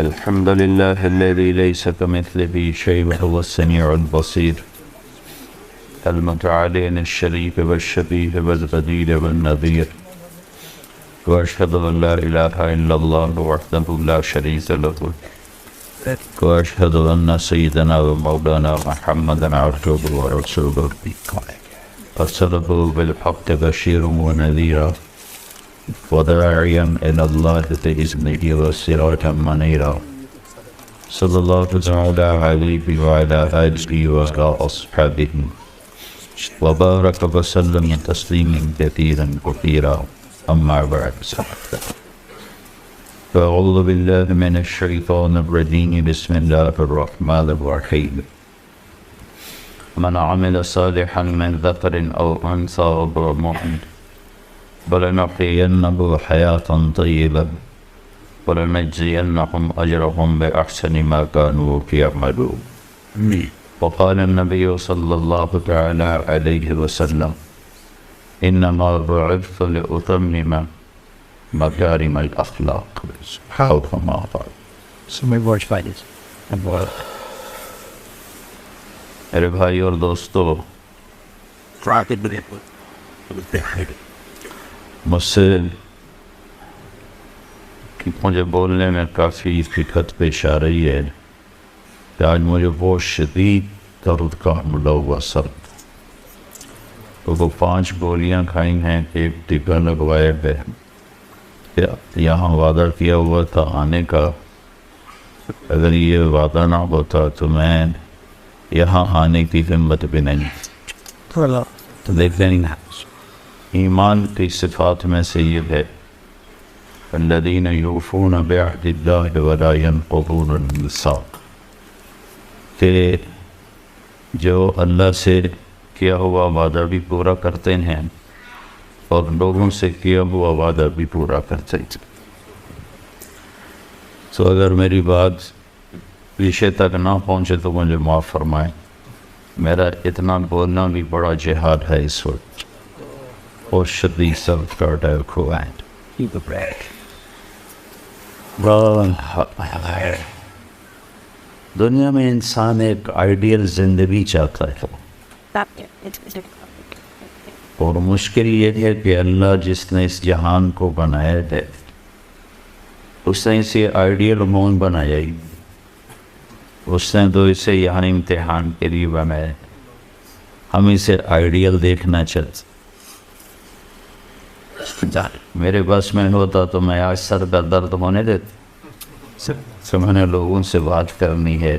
الحمد لله الذي ليس كمثله شيء وهو السميع البصير المتعالي عن الشريك والشبيه والبديل والنظير وأشهد أن لا إله إلا الله وحده لا شريك له وأشهد أن سيدنا ومولانا محمدا عبده ورسوله أرسله بالحق بشيرا ونذيرا وداعيا إلى الله بإذنه وسراجا منيرا صلى الله تعالى عليه وعلى آله وعلى أصحابه وبارك وسلم تسليما كثيرا كثيرا أما بعد فأعوذ بالله من الشيطان الرجيم بسم الله الرحمن الرحيم من عمل صالحا من ذكر أو أنثى وهو مؤمن فلنحيينه حياة طيبة ولنجزينهم أجرهم بأحسن ما كانوا يعملون. وقال النبي صلى الله تعالى عليه وسلم إنما بعثت لأتمم مكارم الأخلاق أو كما قال. میرے بھائی اور دوستو، مجھے بولنے میں کافی دقت پیش آ رہی ہے کہ آج مجھے بہت شدید درد کا حملہ ہوا سر، تو وہ 5 گولیاں کھائی ہیں، ایک ٹیکا لگوایا ہے. یہاں وعدہ کیا ہوا تھا آنے کا، اگر یہ وعدہ نہ ہوتا تو میں یہاں آنے کی ہمت بھی نہیں. تو دیکھتے ہیں ایمان کی صفات میں سے یہ ہے الذین یوفون بعہد اللہ ولا ینقضون المثاق، کہ جو اللہ سے کیا ہوا وعدہ بھی پورا کرتے ہیں اور لوگوں سے کیا ہوا وعدہ بھی پورا کرتے ہیں. تو اگر میری بات پیچھے تک نہ پہنچے تو مجھے معاف فرمائیں، میرا اتنا بولنا بھی بڑا جہاد ہے اس وقت، اور شدید سب کا اٹیک ہوا ہے. دنیا میں انسان ایک آئیڈیل زندگی چاہتا ہے، اور مشکل یہ ہے کہ اللہ جس نے اس جہان کو بنایا ہے اس نے اسے آئیڈیل مون بنایا ہی، اس نے تو اسے یہاں امتحان کے لیے بنایا. ہم اسے آئیڈیل دیکھنا چاہتے. میرے بس میں ہوتا تو میں آج سر کا درد ہونے دیتا، تو میں نے لوگوں سے بات کرنی ہے.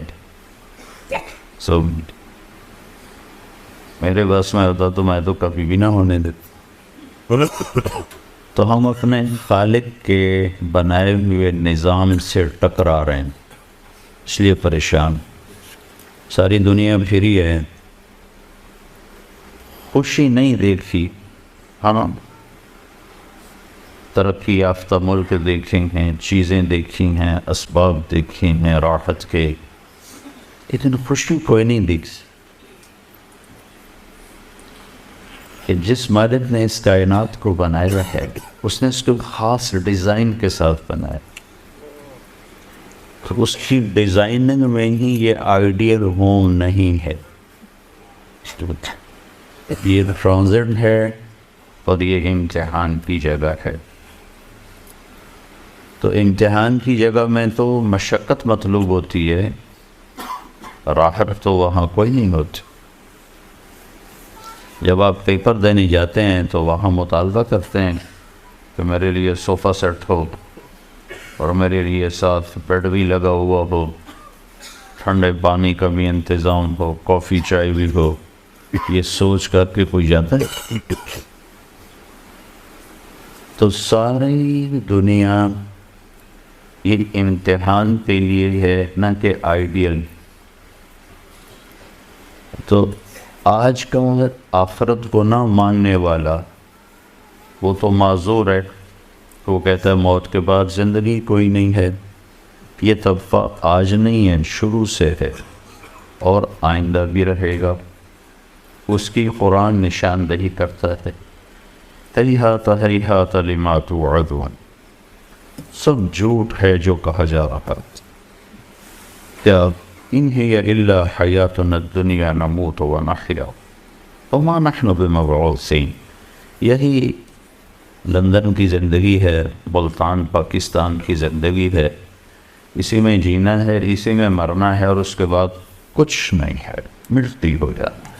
میرے بس میں ہوتا تو میں تو کبھی بھی نہ ہونے دیتا. تو ہم اپنے خالق کے بنائے ہوئے نظام سے ٹکرا رہے ہیں، اس لیے پریشان. ساری دنیا پھری ہے، خوشی نہیں دیکھی. ہم ترقی یافتہ ملک دیکھے ہیں، چیزیں دیکھی ہیں، اسباب دیکھے ہیں راحت کے، لیکن خوشی کوئی نہیں دیکھ. کہ جس مالک نے اس کائنات کو بنایا ہے اس نے اس کو خاص ڈیزائن کے ساتھ بنایا. اس کی ڈیزائننگ میں ہی یہ آئیڈیل ہوم نہیں ہے، یہ ٹرانزٹ ہے اور یہ امتحان کی جگہ ہے. تو امتحان کی جگہ میں تو مشقت مطلوب ہوتی ہے، راحت تو وہاں کوئی نہیں ہوتی. جب آپ پیپر دینے جاتے ہیں تو وہاں مطالبہ کرتے ہیں کہ میرے لیے صوفہ سیٹ ہو اور میرے لیے ساتھ بیڈ بھی لگا ہوا ہو، ٹھنڈے پانی کا بھی انتظام ہو، کافی چائے بھی ہو. یہ سوچ کر کے کوئی جاتا ہے؟ تو ساری دنیا یہ امتحان کے لیے ہے، نہ کہ آئیڈیل. تو آج کا آخرت کو نہ ماننے والا وہ تو معذور ہے، وہ کہتا ہے موت کے بعد زندگی کوئی نہیں ہے. یہ طبقہ آج نہیں ہے، شروع سے ہے اور آئندہ بھی رہے گا. اس کی قرآن نشاندہی کرتا ہے. تریحات لما توعدون، سب جھوٹ ہے جو کہا جا رہا ہے. کیا ان ہی الا حیاتنا الدنیا نموت ونحیا وما نحن بمبعوثین. یہی لندن کی زندگی ہے، ملتان پاکستان کی زندگی ہے، اسی میں جینا ہے، اسی میں مرنا ہے، اور اس کے بعد کچھ نہیں ہے، مٹی ہو جانا.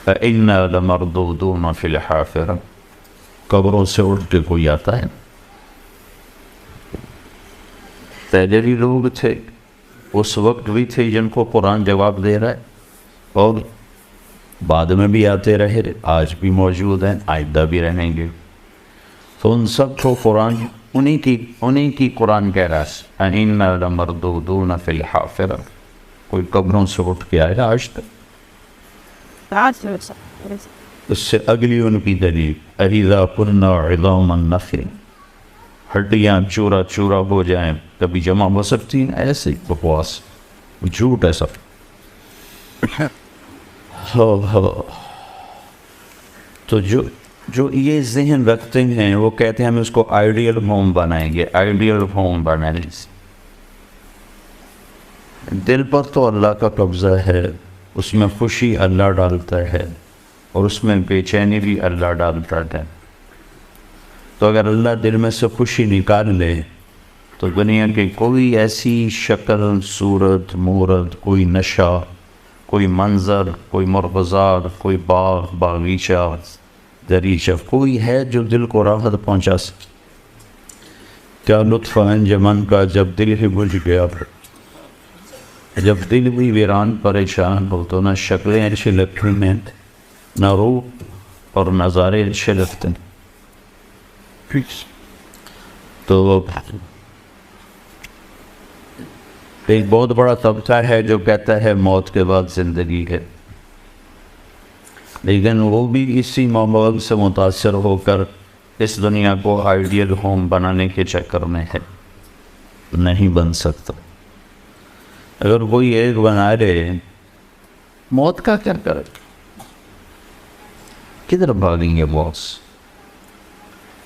فإنا لمردودون فی الحافرہ. قبروں سے اٹھ کے کوئی آتا ہے؟ پہلے بھی لوگ تھے، اس وقت بھی تھے جن کو قرآن جواب دے رہا ہے، اور بعد میں بھی آتے رہے، آج بھی موجود ہیں، آئندہ بھی رہیں گے. تو ان سب کو قرآن انہی کی قرآن کہہ رہا ہے اِنَّا لَمَرْدُودُونَ فِي الْحَافِرَةِ. کوئی قبروں سے اٹھ کے آئے گا آج تک؟ اس سے اگلی ان کی دلیل اَإِذَا كُنَّا عِظَامًا نَخِرًا. ہڈیاں چورا چورا ہو جائیں کبھی جمع ہو سکتی ہیں؟ ایسے بکواس، جھوٹ ہے سب. تو جو یہ ذہن رکھتے ہیں وہ کہتے ہیں ہم اس کو آئیڈیل ہوم بنائیں گے. آئیڈیل ہوم بنائیں گے. دل پر تو اللہ کا قبضہ ہے، اس میں خوشی اللہ ڈالتا ہے، اور اس میں بے چینی بھی اللہ ڈالتا ہے. تو اگر اللہ دل میں سے خوشی نکال لے تو دنیا کی کوئی ایسی شکل، صورت، مورت، کوئی نشہ، کوئی منظر، کوئی مرغزار، کوئی باغ، باغیچہ، دریچہ، کوئی ہے جو دل کو راحت پہنچا سکے؟ کیا لطف انجمن کا جب دل ہی بجھ گیا، جب دل بھی ویران پریشان ہو تو نہ شکلیں اچھی لگتی ہیں، نہ روح اور نظارے اچھے لگتے ہیں. تو ایک بہت بڑا طبقہ ہے جو کہتا ہے موت کے بعد زندگی ہے، لیکن وہ بھی اسی ماحول سے متاثر ہو کر اس دنیا کو آئیڈیل ہوم بنانے کے چکر میں ہے. نہیں بن سکتا. اگر کوئی ایک بنا لے، موت کا کیا کرے؟ کدھر بھاگیں گے باس؟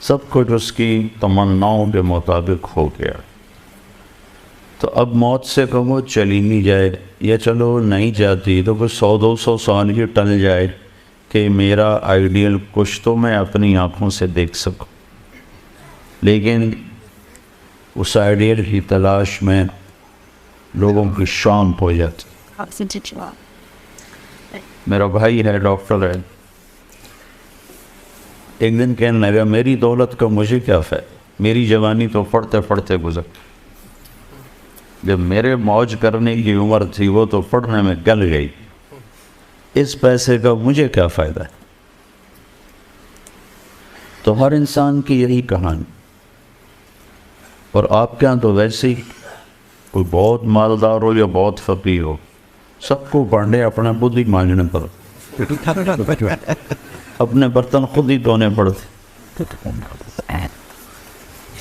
سب کچھ اس کی تمناؤں کے مطابق ہو گیا. تو اب موت سے کہو چلی نہیں جائے، یا چلو نہیں جاتی تو کچھ 100-200 سال ہی ٹل جائے کہ میرا آئیڈیل کچھ تو میں اپنی آنکھوں سے دیکھ سکوں. لیکن اس آئیڈیل کی تلاش میں لوگوں کی شام ہو جاتی. میرا بھائی ہے، ڈاکٹر ہے، ایک دن کہنے لگا میری دولت کا مجھے کیا فائدہ، میری جوانی تو پڑھتے پڑھتے گزر، جب میرے موج کرنے کی عمر تھی وہ تو پڑھنے میں گل گئی، اس پیسے کا مجھے کیا فائدہ ہے. تو ہر انسان کی یہی کہانی. اور آپ کے ہاں تو ویسے ہی کوئی بہت مالدار ہو یا بہت فقیر ہو، سب کو بانٹے اپنا خود ہی مانجنے پر، اپنے برتن خود ہی دھونے پڑتے.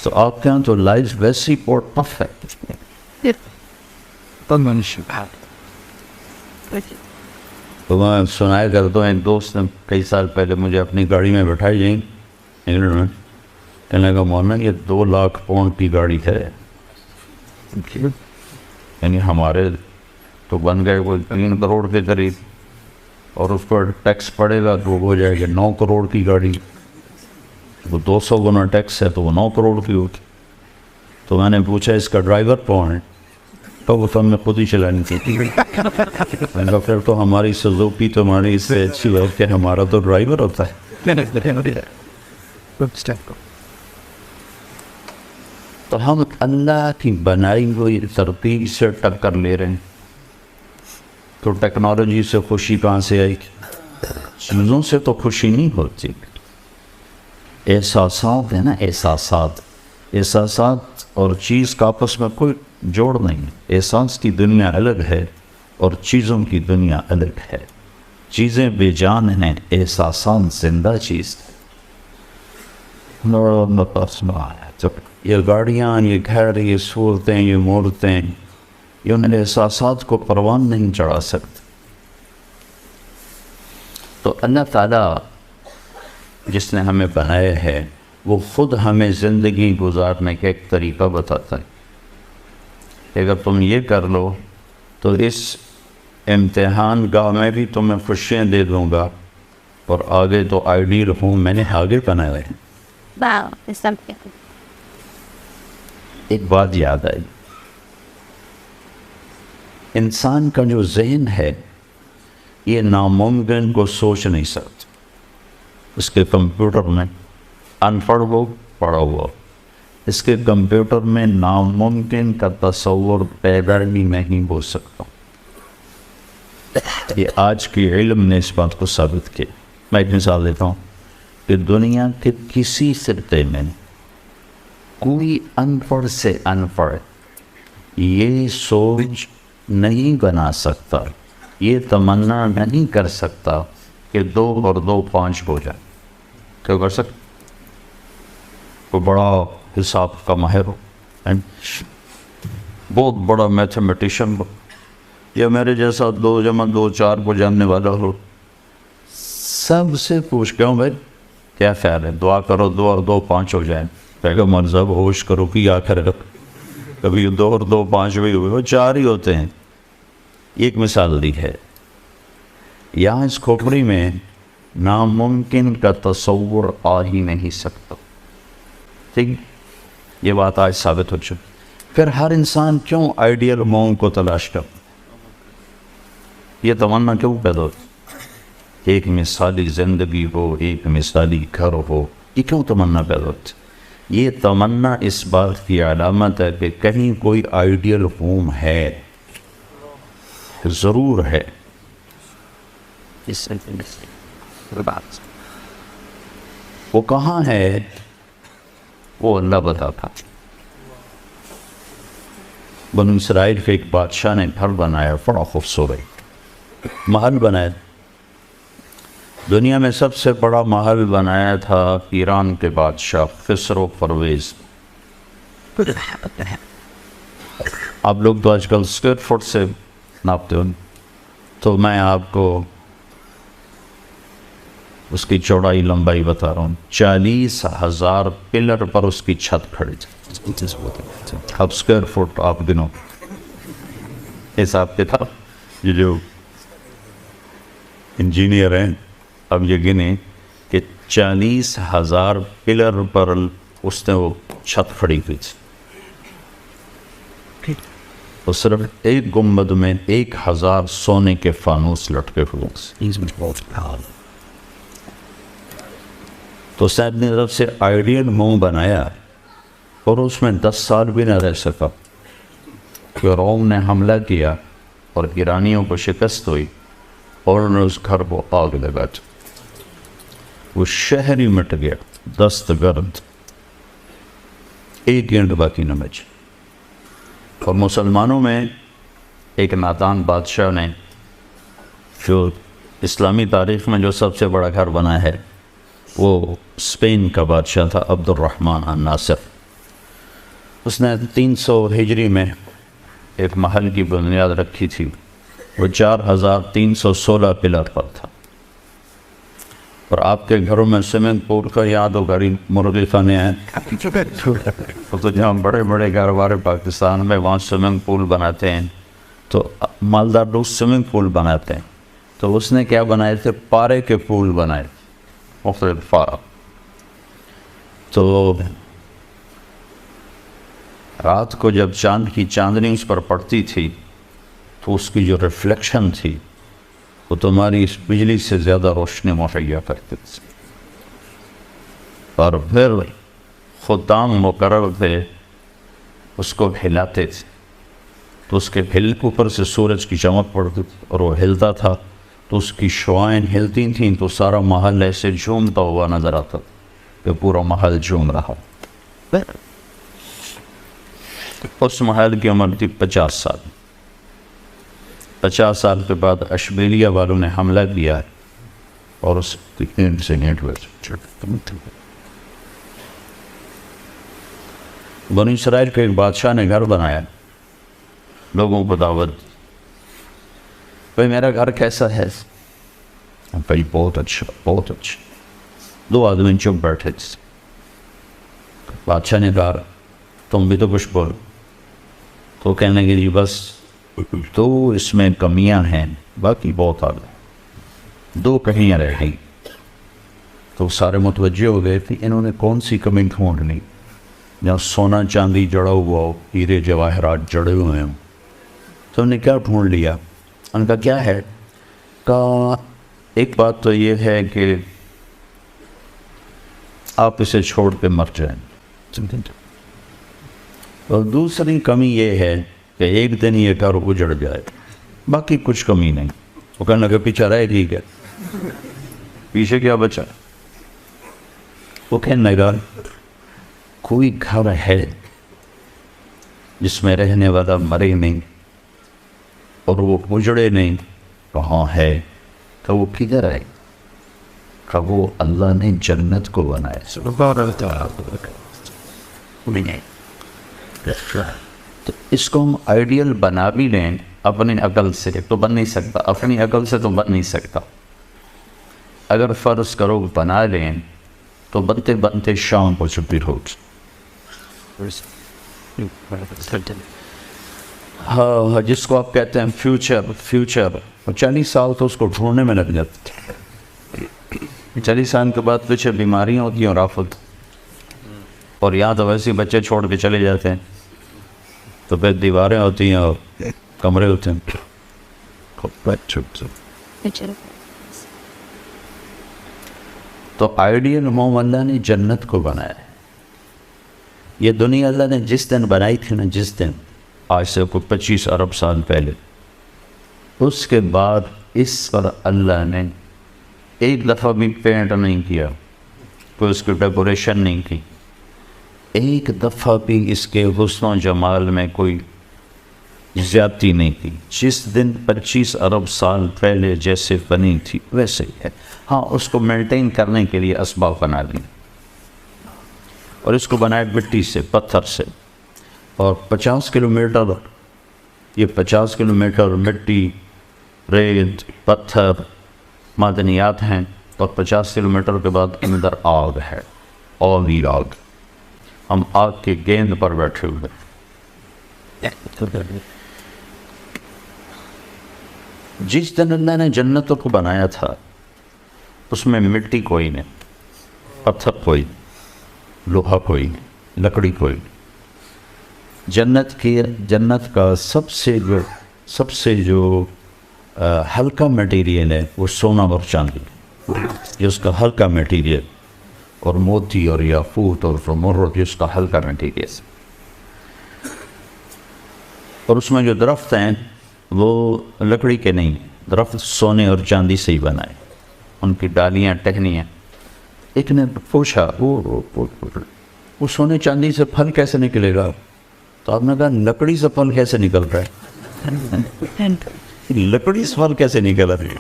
تو آپ کے ہاں تو لائف ویسی بہت ٹف ہے. تو میں سنایا کرتا ہوں، ایک دوست نے کئی سال پہلے مجھے اپنی گاڑی میں بٹھائی جائیں انگلینڈ میں، کہنے لگا مولانا یہ 2 لاکھ پاؤنڈ کی گاڑی ہے، یعنی ہمارے تو بن گئے کوئی 3 کروڑ کے قریب، اور اس پر ٹیکس پڑے گا تو ہو جائے گا 9 کروڑ کی گاڑی. وہ 200 گنا ٹیکس ہے تو وہ 9 کروڑ کی ہوگی. تو میں نے پوچھا اس کا ڈرائیور کون ہے؟ تو وہ سب میں خود ہی چلانی تھی. میں نے کہا پھر تو ہماری سزوکی تمہاری اس سے اچھی ہے کہ ہمارا تو ڈرائیور ہوتا ہے. تو ہم اللہ کی بنائی ہوئی ترتیب سے ٹکر لے رہے ہیں. تو ٹیکنالوجی سے خوشی کہاں سے آئی؟ چیزوں سے تو خوشی نہیں ہوتی. احساسات ہیں نا، احساسات اور چیز کا آپس میں کوئی جوڑ نہیں ہے. احساس کی دنیا الگ ہے اور چیزوں کی دنیا الگ ہے. چیزیں بے جان ہیں، احساسات زندہ چیز ہے. یہ گاڑیاں، یہ گھر، یہ صورتیں، یہ مورتیں، یہ ان احساسات کو پروان نہیں چڑھا سکتے. تو اللہ تعالیٰ جس نے ہمیں بنایا ہے وہ خود ہمیں زندگی گزارنے کا ایک طریقہ بتاتا ہے کہ اگر تم یہ کر لو تو اس امتحان گاہ میں بھی تمہیں خوشیاں دے دوں گا، اور آگے تو آئیڈیل ہوں میں نے آگے بنائے ہیں۔ ایک بات یاد آئی، انسان کا جو ذہن ہے یہ ناممکن کو سوچ نہیں سکتا۔ اس کے کمپیوٹر میں ان پڑھ ہو پڑھا ہوا، اس کے کمپیوٹر میں ناممکن کا تصور پیدا بھی نہیں ہو سکتا۔ یہ آج کی علم نے اس بات کو ثابت کیا۔ میں ایک مثال دیتا ہوں کہ دنیا کے کسی خطے میں کوئی ان پڑھ سے ان پڑھ یہ سوچ نہیں بنا سکتا، یہ تمنا نہیں کر سکتا کہ 2 اور 2 5 ہو جائے۔ کیا کر سکتا؟ کوئی بڑا حساب کا ماہر ہو، بہت بڑا میتھمیٹیشین ہو، یا میرے جیسا 2 + 2 4 کو جاننے والا ہو، سب سے پوچھ کے ہوں بھائی کیا خیال ہے، دعا کرو 2 اور 2 5 ہو جائیں۔ پیغمبر صاحب ہوش کرو کہ آخر کبھی 2 اور 2 5 بھی ہوئے، وہ 4 ہی ہوتے ہیں۔ ایک مثال دی ہے، یہاں اس کھوپڑی میں ناممکن کا تصور آ ہی نہیں سکتا۔ ٹھیک، یہ بات آج ثابت ہو چکی۔ پھر ہر انسان کیوں آئیڈیل موم کو تلاش کر، یہ تمنا کیوں پیدا ہوتی؟ ایک مثالی زندگی ہو، ایک مثالی گھر ہو، یہ کیوں تمنا پیدا ہوتی؟ یہ تمنا اس بات کی علامت ہے کہ کہیں کوئی آئیڈیل ہوم ہے، ضرور ہے۔ وہ کہاں ہے؟ وہ اللہ بتاتا۔ بنو اسرائیل کے ایک بادشاہ نے گھر بنایا، بڑا خوبصورت محل بنایا۔ دنیا میں سب سے بڑا محل بنایا تھا ایران کے بادشاہ خسرو پرویز۔ آپ لوگ تو آج کل اسکوائر فٹ سے ناپتے ہو، تو میں آپ کو اس کی چوڑائی لمبائی بتا رہا ہوں۔ 40,000 پلر پر اس کی چھت کھڑی تھی۔ اب اسکوائر فٹ آپ گنو، حساب کتاب، یہ جو انجینئر ہیں اب یہ گنے کہ 40,000 پلر پر اس نے وہ چھت کھڑی ہوئی تھی، اور صرف ایک گنبد میں 1,000 سونے کے فانوس لٹکے ہوئے۔ تو صاحب نے طرف سے آئیڈیل منہ بنایا، اور اس میں 10 سال بھی نہ رہ سکا کہ روم نے حملہ کیا اور ایرانیوں کو شکست ہوئی، اور انہوں نے اس گھر کو آگ لگا دی۔ وہ شہر ہی مٹ گیا، دست گرد، ایک گینٹ باقی نہ بچی۔ اور مسلمانوں میں ایک نادان بادشاہ نے، جو اسلامی تاریخ میں جو سب سے بڑا گھر بنا ہے، وہ اسپین کا بادشاہ تھا عبد الرحمن الناصر۔ اس نے 300 ہجری میں ایک محل کی بنیاد رکھی تھی، وہ 4,316 پلر پر تھا۔ اور آپ کے گھروں میں سوئمنگ پول کا یاد ہو، گھر مرغی خانے ہیں، تو جہاں بڑے بڑے گھر والے پاکستان میں وہاں سوئمنگ پول بناتے ہیں، تو مالدار لوگ سوئمنگ پول بناتے ہیں۔ تو اس نے کیا بنائے تھے؟ پارے کے پول بنائے تھے، مختلف پارا۔ تو رات کو جب چاند کی چاندنی اس پر پڑتی تھی تو اس کی جو ریفلیکشن تھی وہ تمہاری اس بجلی سے زیادہ روشنی مہیا کرتی تھی۔ اور پھر خدام مقرر تھے، اس کو ہلاتے تھے، تو اس کے ہل کے اوپر سے سورج کی چمک پڑتی تھی، اور وہ ہلتا تھا تو اس کی شعائیں ہلتی تھیں، تو سارا محل ایسے جھومتا ہوا نظر آتا تھا کہ پورا محل جھوم رہا۔ اس محل کی عمر تھی 50 سال۔ 50 سال کے بعد اشبیلیہ والوں نے حملہ کیا ہے، اور اس سے بنی اسرائیل کے ایک بادشاہ نے گھر بنایا، لوگوں کو دعوت دی، بھائی میرا گھر کیسا ہے؟ بھائی بہت اچھا، بہت اچھا۔ 2 آدمی چپ بیٹھے تھے، بادشاہ نے کہا تم بھی تو کچھ بولو. تو کہنے لگے جی بس دو اس میں کمیاں ہیں، باقی بہت آگے، دو کمیاں رہ گئی. تو سارے متوجہ ہو گئے کہ انہوں نے کون سی کمی ڈھونڈنی جہاں سونا چاندی جڑا ہوا ہو، ہیرے جواہرات جڑے ہوئے ہوں. تو انہوں نے کیا ڈھونڈ لیا؟ ان کا کیا ہے؟ کہا ایک بات تو یہ ہے کہ آپ اسے چھوڑ کے مر جائیں، اور دوسری کمی یہ ہے کہ ایک دن یہ گھر اجڑ جائے، باقی کچھ کمی نہیں. وہ کہنے لگے پیچھے رہے ٹھیک ہے، پیچھے کیا بچا؟ وہ کہنے لگا کوئی گھر ہے جس میں رہنے والا مرے نہیں اور وہ اجڑے نہیں، کہاں ہے؟ کہ وہ کدھر ہے؟ کہ وہ اللہ نے جنت کو بنایا. تو اس کو ہم آئیڈیل بنا بھی لیں اپنی عقل سے تو بن نہیں سکتا، اپنی عقل سے تو بن نہیں سکتا. اگر فرض کرو بنا لیں تو بنتے بنتے شام کو چھپی ہوگی. ہاں جس کو آپ کہتے ہیں فیوچر 40 سال تو اس کو ڈھونڈنے میں لگ جاتے. 40 سال کے بعد پیچھے بیماریاں ہوتی ہیں اور آفت، اور یہاں تو ویسے بچے چھوڑ کے چلے جاتے ہیں، تو پھر دیواریں ہوتی ہیں اور کمرے ہوتے ہیں. تو آئیڈیل ہوم اللہ نے جنت کو بنایا ہے. یہ دنیا اللہ نے جس دن بنائی تھی نا، جس دن آج سے کوئی 25 ارب سال پہلے، اس کے بعد اس پر اللہ نے ایک دفعہ بھی پینٹ نہیں کیا، کوئی اس کی ڈیکوریشن نہیں کی، ایک دفعہ بھی اس کے حسن و جمال میں کوئی زیادتی نہیں کی. جس دن 25 ارب سال پہلے جیسے بنی تھی ویسے ہی ہے. ہاں اس کو مینٹین کرنے کے لیے اسباب بنا لیں، اور اس کو بنائے مٹی سے، پتھر سے، اور 50 کلومیٹر، یہ 50 کلومیٹر مٹی، ریت، پتھر، معدنیات ہیں، اور 50 کلومیٹر کے بعد اندر آگ ہے، آگ ہی آگ. ہم آگ کے گیند پر بیٹھے ہوئے. جس دن اللہ نے جنتوں کو بنایا تھا اس میں مٹی کوئی نہیں، پتھر کوئی نہیں، لوہا کوئی نہیں، لکڑی کوئی نہیں. جنت کا سب سے جو ہلکا میٹیریل ہے وہ سونا اور چاندی، یہ اس کا ہلکا میٹیریل، اور موتی اور یاقوت اور زمرد یہ اس کا ہلکا میٹیریل. اور اس میں جو درخت ہیں وہ لکڑی کے نہیں، درخت سونے اور چاندی سے ہی بنائے، ان کی ڈالیاں ٹہنیاں. ایک نے پوچھا وہ سونے چاندی سے پھل کیسے نکلے گا؟ تو آپ نے کہا لکڑی سے پھل کیسے نکل رہا ہے؟ لکڑی سے پھل کیسے نکل رہا ہے؟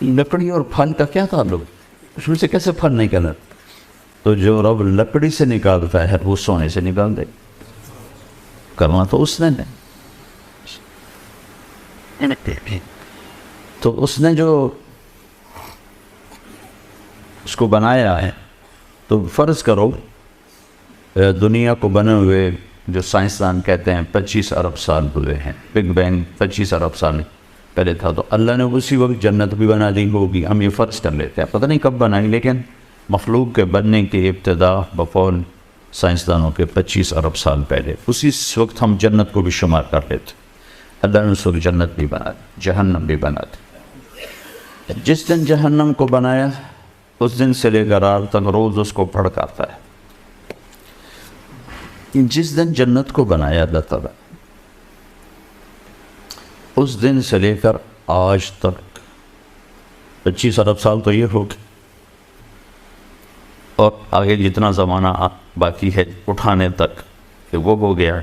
لکڑی اور پھل کا کیا تعلق؟ اس میں سے کیسے پھل نکل رہا؟ تو جو رب لکڑی سے نکالتا ہے وہ سونے سے نکال دے. کرنا تو اس نے نہیں. تو اس نے جو اس کو بنایا ہے، تو فرض کرو دنیا کو بنے ہوئے جو سائنسدان کہتے ہیں 25 ارب سال ہوئے ہیں، بگ بینگ 25 ارب سال پہلے تھا، تو اللہ نے اسی وقت جنت بھی بنا دی ہوگی. ہم یہ فرض کر لیتے ہیں، پتہ نہیں کب بنائی، لیکن مخلوق کے بننے کی ابتدا بقول سائنسدانوں کے 25 ارب سال پہلے، اسی وقت ہم جنت کو بھی شمار کر لیتے. اللہ نے اس وقت جنت بھی بنا دی، جہنم بھی بنا دی. جس دن جہنم کو بنایا اس دن سے لے کر آج تک روز اس کو بھڑکاتا ہے. جس دن جنت کو بنایا اللہ تعالیٰ، اس دن سے لے کر آج تک 25 ارب سال تو یہ ہوگی، اور آگے جتنا زمانہ باقی ہے اٹھانے تک کہ وہ ہو گیا.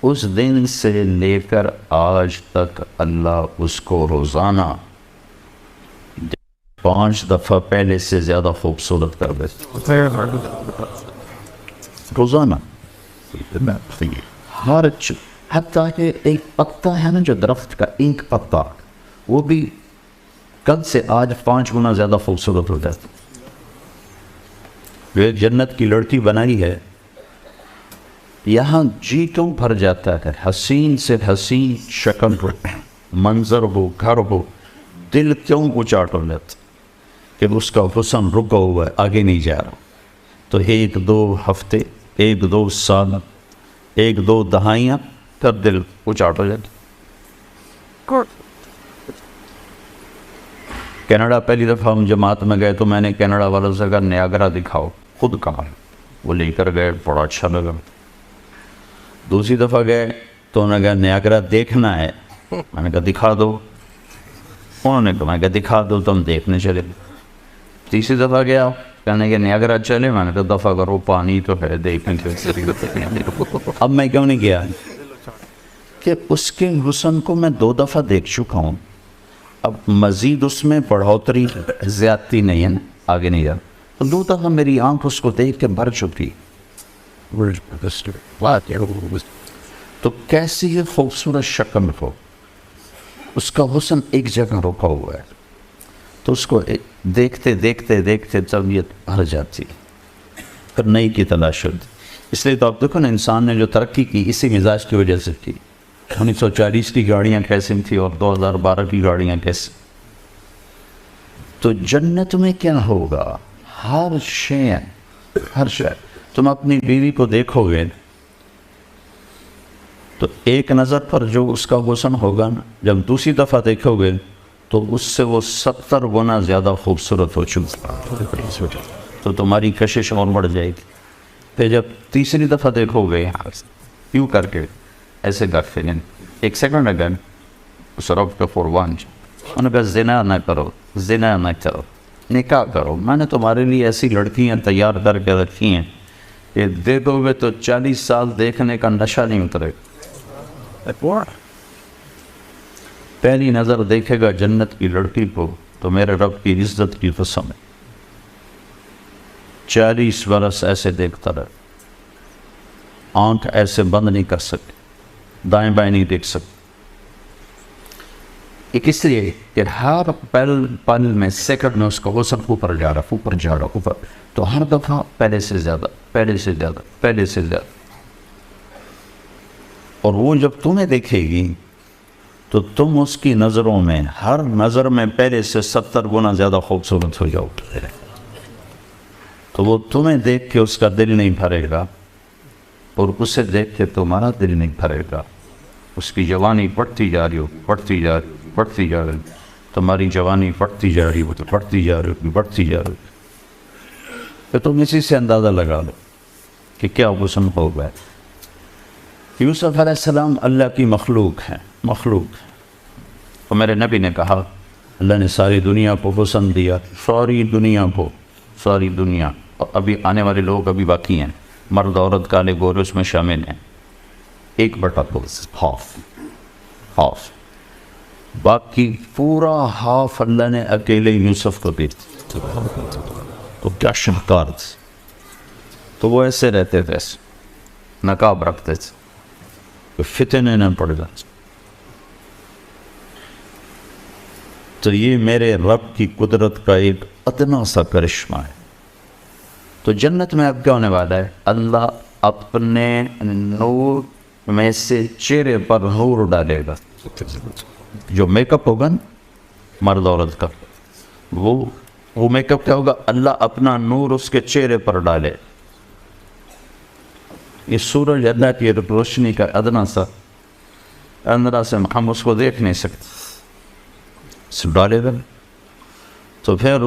اس دن سے لے کر آج تک اللہ اس کو روزانہ 5 دفعہ پہلے سے زیادہ خوبصورت کر دیتے. روزانہ ہر حتیٰ کہ ایک پتا ہے نا، جو درخت کا ایک پتا، وہ بھی کل سے آج 5 گنا زیادہ خوبصورت ہو جاتا. جو جنت کی لڑکی بنائی ہے، یہاں جی کیوں بھر جاتا ہے؟ حسین سے حسین شکل ہو، منظر ہو، گھر ہو، دل کیوں اچاٹ ہو لیتا کہ اس کا حسن رکا ہوا ہے، آگے نہیں جا رہا؟ تو ایک دو ہفتے، ایک دو سال، ایک دو دہائیاں، پھر دل اچاٹ ہو جاتا۔ کینیڈا پہلی دفعہ ہم جماعت میں گئے تو میں نے کینیڈا والوں سے کہا نیاگرا دکھاؤ، خود کہا، وہ لے کر گئے، بڑا اچھا لگا۔ دوسری دفعہ گئے تو انہوں نے کہا نیاگرا دیکھنا ہے، میں نے کہا دکھا دو، انہوں نے کہا، میں کہا دکھا دو، تو ہم دیکھنے چلے۔ تیسری دفعہ گیا، کہنے کہ نیاگرا چلے، میں نے کہا دفعہ کرو، پانی تو ہے، دیکھنے کے۔ اب میں کیوں نہیں گیا کہ اس کے حسن کو میں 2 دفعہ دیکھ چکا ہوں، اب مزید اس میں بڑھوتری زیادتی نہیں ہے، آگے نہیں جا۔ تو 2 دفعہ میری آنکھ اس کو دیکھ کے بھر چکی۔ تو کیسی یہ خوبصورت شکل ہو، اس کا حسن ایک جگہ رکا ہوا ہے، تو اس کو دیکھتے دیکھتے دیکھتے طبیعت بھر جاتی، پھر نئی کی تلاش ہوتی۔ اس لیے تو آپ دیکھو نا، انسان نے جو ترقی کی اسی مزاج کی وجہ سے کی۔ 1940 کی گاڑیاں کیسی تھیں اور 2012 کی گاڑیاں کیسی۔ تو جنت میں کیا ہوگا؟ ہر شے، ہر شے۔ تم اپنی بیوی کو دیکھو گے تو ایک نظر پر جو اس کا حسن ہوگا نا، جب دوسری دفعہ دیکھو گے تو اس سے وہ 70 گنا زیادہ خوبصورت ہو چکا، تو تمہاری کشش اور بڑھ جائے گی۔ پھر جب تیسری دفعہ دیکھو گے، یوں کر کے ایسے کرتے ہیں، ایک سیکنڈ اگر اس رب کا قربان، انہوں نے کہا زنا نہ کرو، زنا نہ کرو، نکاح کرو، میں نے تمہارے لیے ایسی لڑکیاں تیار کر کے رکھی ہیں کہ دے دو گے تو 40 سال دیکھنے کا نشہ نہیں اترے گا۔ پہلی نظر دیکھے گا جنت کی لڑکی کو تو میرے رب کی عزت کی قسم ہے 40 برس ایسے دیکھتا رہے، آنکھ ایسے بند نہیں کر سکتے، دائیں بائیں نہیں دیکھ سکتے۔ ایک اس لیے کہ ہر پل میں، سیکنڈ میں اس کا حسن اوپر جا رہا، اوپر جا رہا، اوپر، تو ہر دفعہ پہلے سے زیادہ، پہلے سے زیادہ، پہلے سے زیادہ۔ اور وہ جب تمہیں دیکھے گی تو تم اس کی نظروں میں، ہر نظر میں پہلے سے 70 گنا زیادہ خوبصورت ہو جاؤ گے۔ تو وہ تمہیں دیکھ کے اس کا دل نہیں بھرے گا، اور اسے دیکھ کے تمہارا دل نہیں بھرے گا۔ اس کی جوانی بڑھتی جا رہی ہو، بڑھتی جا رہی، بڑھتی جا رہی، تمہاری جوانی بڑھتی جا رہی ہو، تو بڑھتی جا رہی ہو، بڑھتی جا رہی۔ تو تم اسی سے اندازہ لگا لو کہ کیا حسن ہو گیا۔ یوسف علیہ السلام اللہ کی مخلوق ہیں، مخلوق۔ تو میرے نبی نے کہا اللہ نے ساری دنیا کو حسن دیا، ساری دنیا کو، ساری دنیا، اور ابھی آنے والے لوگ ابھی باقی ہیں، مرد عورت کالے گورے اس میں شامل ہیں، 1/2، ہاف، باقی پورا ہاف اللہ نے اکیلے یوسف کو دے دیا۔ تو کیا شاہکار تھے۔ تو وہ ایسے رہتے تھے، نقاب رکھتے تھے، فتنے نہ پڑ جاتے۔ تو یہ میرے رب کی قدرت کا ایک ادنا سا کرشمہ ہے۔ تو جنت میں اب کیا ہونے والا ہے؟ اللہ اپنے نور میں سے چہرے پر نور ڈالے گا۔ جو میک اپ ہوگا نا مرد عورت کا، وہ میک اپ کیا ہوگا؟ اللہ اپنا نور اس کے چہرے پر ڈالے۔ یہ سورج اللہ کی روشنی کا ادنا سا اندرا سے ہم اس کو دیکھ نہیں سکتے، ڈالے گا۔ تو پھر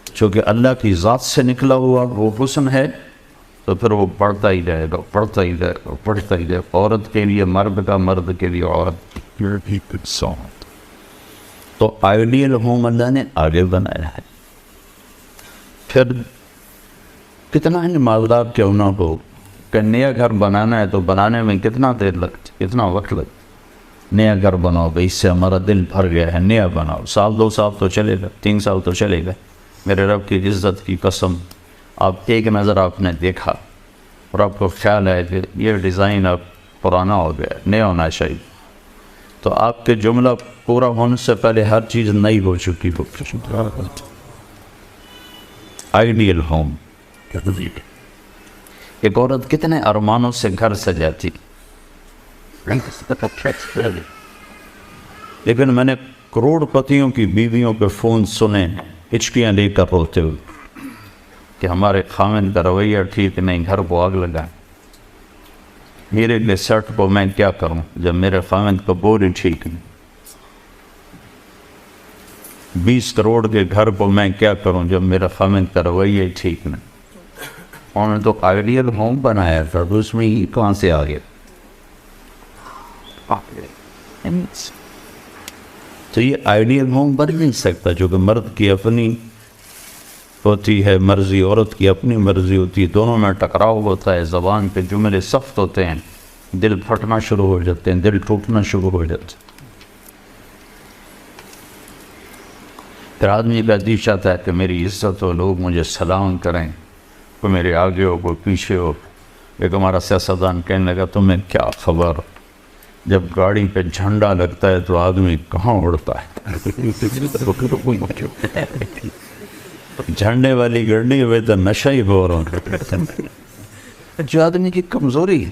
چونکہ اللہ کی ذات سے نکلا ہوا وہ حسن ہے، تو پھر وہ بڑھتا ہی جائے گا، بڑھتا ہی جائے گا، بڑھتا ہی جائے گا۔ عورت کے لیے مرد کا، مرد کے لیے عورت۔ تو آئیڈیل ہوم اللہ نے آگے بنایا ہے۔ پھر کتنا ہی مالدار کیوں نہ ہو، کہ نیا گھر بنانا ہے تو بنانے میں کتنا دیر لگتی، کتنا وقت لگتا۔ نیا گھر بناؤ بھائی، اس سے ہمارا دل بھر گیا ہے، نیا بناؤ، 1-2 سال تو چلے گا، 3 سال تو چلے گا۔ میرے رب کی عزت کی قسم، آپ ایک نظر آپ نے دیکھا اور آپ کو خیال ہے کہ یہ ڈیزائن اب پرانا ہو گیا، نیا ہونا چاہیے، تو آپ کے جملہ پورا ہونے سے پہلے ہر چیز نئی ہو چکی ہو۔ آئیڈیل ہوم، ایک عورت کتنے ارمانوں سے گھر سجاتی، لیکن میں نے کروڑ پتیوں کی بیویوں کے فون سنے ہچکیاں لے کر روتے ہوئے کہ ہمارے خامن کا رویہ ٹھیک نہیں، گھر کو آگ لگا، میرے لیے سرٹ کو میں کیا کروں جب میرے خامن کا بور ہی ٹھیک نہیں، 20 کروڑ کے گھر کو میں کیا کروں جب میرا خامن کا رویہ ہی ٹھیک نہیں۔ انہوں نے تو آئیڈیل ہوم بنایا تھا، تو اس میں ہی کہاں سے آ گیا؟ تو یہ آئیڈیل ہوم بن نہیں سکتا، جو کہ مرد کی اپنی ہوتی ہے مرضی، عورت کی اپنی مرضی ہوتی ہے، دونوں میں ٹکراؤ ہوتا ہے، زبان پہ جملے سخت ہوتے ہیں، دل پھٹنا شروع ہو جاتے ہیں، دل ٹوٹنا شروع ہو جاتے ہیں۔ پھر آدمی کا دل چاہتا ہے کہ میری عزت ہو، لوگ مجھے سلام کریں، کوئی میرے آگے ہو کوئی پیچھے ہو۔ ایک ہمارا سیاستدان کہنے لگا تمہیں کیا خبر، جب گاڑی پہ جھنڈا لگتا ہے تو آدمی کہاں اڑتا ہے، جھنڈے والی گاڑی میں تو نشہ ہی ہو رہا جو آدمی کی کمزوری ہے۔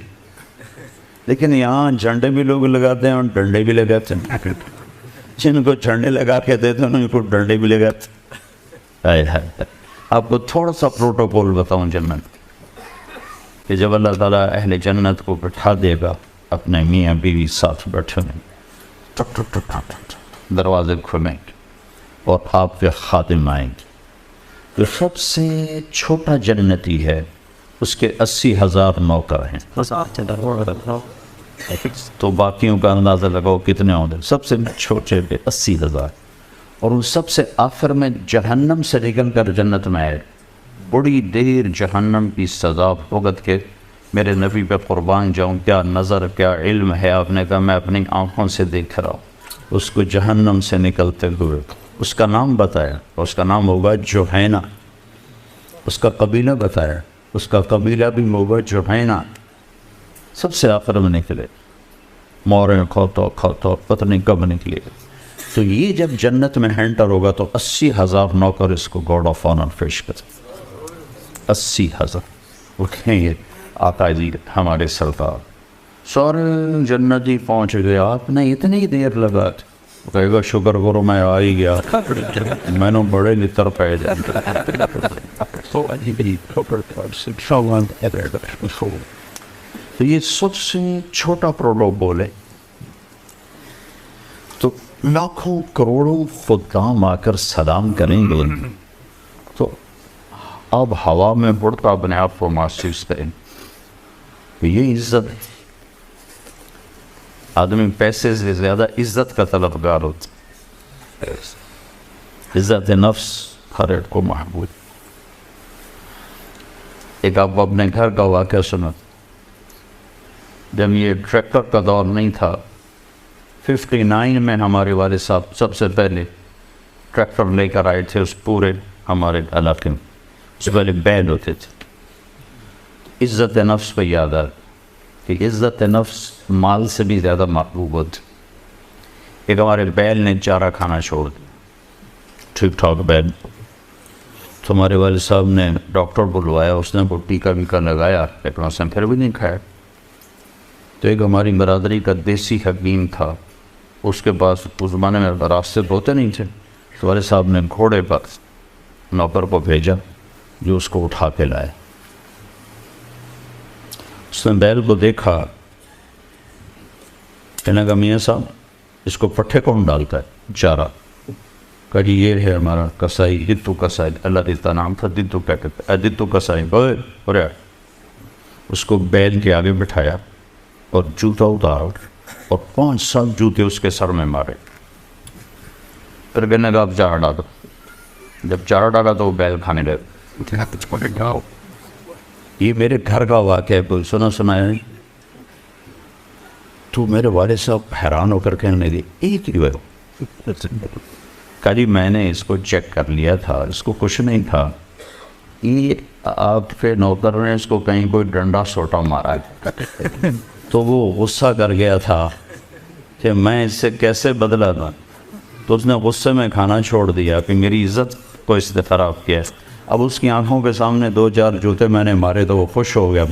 لیکن یہاں جھنڈے بھی لوگ لگاتے ہیں اور ڈنڈے بھی لگاتے ہیں، جن کو جھنڈے لگا کے دیتے ہیں ان کو ڈنڈے بھی لگاتے ہیں۔ آپ کو تھوڑا سا پروٹوکول بتاؤں جنت کہ جب اللہ تعالیٰ اہل جنت کو بٹھا دے گا، اپنے میاں بیوی ساتھ بیٹھے ہیں، دروازے کھلیں گے اور آپ کے خادم آئیں گے۔ جو سب سے چھوٹا جنتی ہے اس کے 80,000 نوکر ہیں، تو باقیوں کا اندازہ لگاؤ کتنے ہوں گے؟ سب سے چھوٹے پہ 80,000، اور ان سب سے آخر میں جہنم سے نکل کر جنت میں آئے، بڑی دیر جہنم کی سزا بھگت کے میرے نبی پہ قربان جاؤں، کیا نظر کیا علم ہے۔ آپ نے کہا میں اپنی آنکھوں سے دیکھ رہا ہوں اس کو جہنم سے نکلتے ہوئے۔ اس کا نام بتایا، اس کا نام ہوگا جوہینہ، اس کا قبیلہ بتایا، اس کا قبیلہ بھی ہوگا جوہینہ۔ سب سے آخر میں نکلے، موریں کھوتا پتہ نہیں کب نکلے۔ تو یہ جب جنت میں انٹر ہوگا تو 80,000 نوکر اس کو گارڈ آف آنر پیش کرتے، 80,000 وہ کہیں گے آقا جی ہمارے سرکار سارے جنتی پہنچ گئے، آپ نے اتنی دیر لگا، کہے گا شکر کرو میں آ ہی گیا، میں نے بڑے لطر پہ تو یہ سب سے چھوٹا پروٹوکول ہے۔ تو لاکھوں کروڑوں خدام آ کر سلام کریں گے تو اب ہوا میں بڑھتا اپنے آپ کو محسوس کریں کہ یہ عزت ہے۔ آدمی پیسے سے زیادہ عزت کا طلبگار ہوتا ہے، عزت نفس ہر ایک کو محبوب۔ ایک آپ اپنے گھر کا واقعہ سنا، جب یہ ٹریکٹر کا دور نہیں تھا، 59 میں ہمارے والد صاحب سب سے پہلے ٹریکٹر لے کر آئے تھے اس پورے ہمارے علاقے میں۔ اس سے پہلے بیل ہوتے تھے۔ عزت نفس پہ یاد آ کہ عزت نفس مال سے بھی زیادہ محبوب ہوتی۔ ایک ہمارے بیل نے چارہ کھانا چھوڑ دیا، ٹھیک ٹھاک بیل، تو ہمارے والد صاحب نے ڈاکٹر بلوایا، اس نے وہ ٹیکا ویکا لگایا، لیکن اس نے پھر بھی نہیں کھایا۔ تو ایک ہماری برادری کا دیسی حکیم تھا، اس کے پاس اس زمانے میں راستے ہوتے نہیں تھے، تو والد صاحب نے گھوڑے پر نوکر کو بھیجا جو اس کو اٹھا کے لائے۔ اس نے بیل کو دیکھا، کہنے لگا میاں صاحب اس کو پٹھے کون ڈالتا ہے چارہ؟ کہا جی یہ ہے ہمارا کسائی، دتو کسائی، اللہ دیتا نام تھا، دتو کیا کہتے ہیں، دتو کسائی بولے۔ اس کو بیل کے آگے بٹھایا اور جوتا اتارا اور 5 جوتے اس کے سر میں مارے۔ پھر کہنے لگا اب چارہ ڈالو۔ جب چارہ ڈالا تو وہ بیل کھانے لگا۔ یہ میرے گھر کا واقعہ ہے، کوئی سنا ہے؟ تو میرے والد صاحب حیران ہو کر کہنے لگے ایک ہی ہو؟ کہا جی میں نے اس کو چیک کر لیا تھا، اس کو کچھ نہیں تھا، یہ آپ کے نوکر نے اس کو کہیں کوئی ڈنڈا سوٹا مارا ہے، تو وہ غصہ کر گیا تھا کہ میں اس سے کیسے بدلا تھا، تو اس نے غصے میں کھانا چھوڑ دیا کہ میری عزت کو اس نے خراب کیا۔ اب اس کی آنکھوں کے سامنے 2-4 جوتے میں نے مارے تو وہ خوش ہو گیا.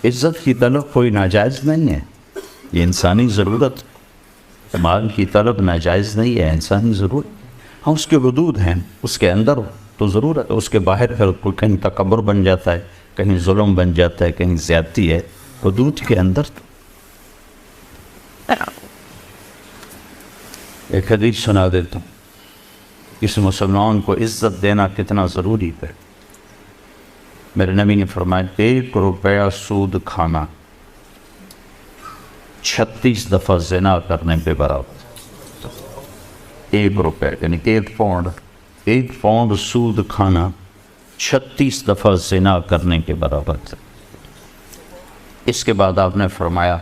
عزت کی طلب کوئی ناجائز نہیں ہے، یہ انسانی ضرورت. مال کی طلب ناجائز نہیں ہے، انسانی ضرورت. ہاں اس کے حدود ہیں، اس کے اندر تو ضرورت ہے، اس کے باہر پھر کہیں تکبر بن جاتا ہے، کہیں ظلم بن جاتا ہے، کہیں زیادتی ہے. حدود کے اندر تو ایک حدیث سنا دیتا ہوں. اس مسلمان کو عزت دینا کتنا ضروری ہے. میرے نبی نے فرمایا 1 روپیہ سود کھانا 36 دفعہ زنا کرنے کے برابر. 1 روپے یعنی 1 پاؤنڈ سود کھانا 36 دفعہ زنا کرنے کے برابر. اس کے بعد آپ نے فرمایا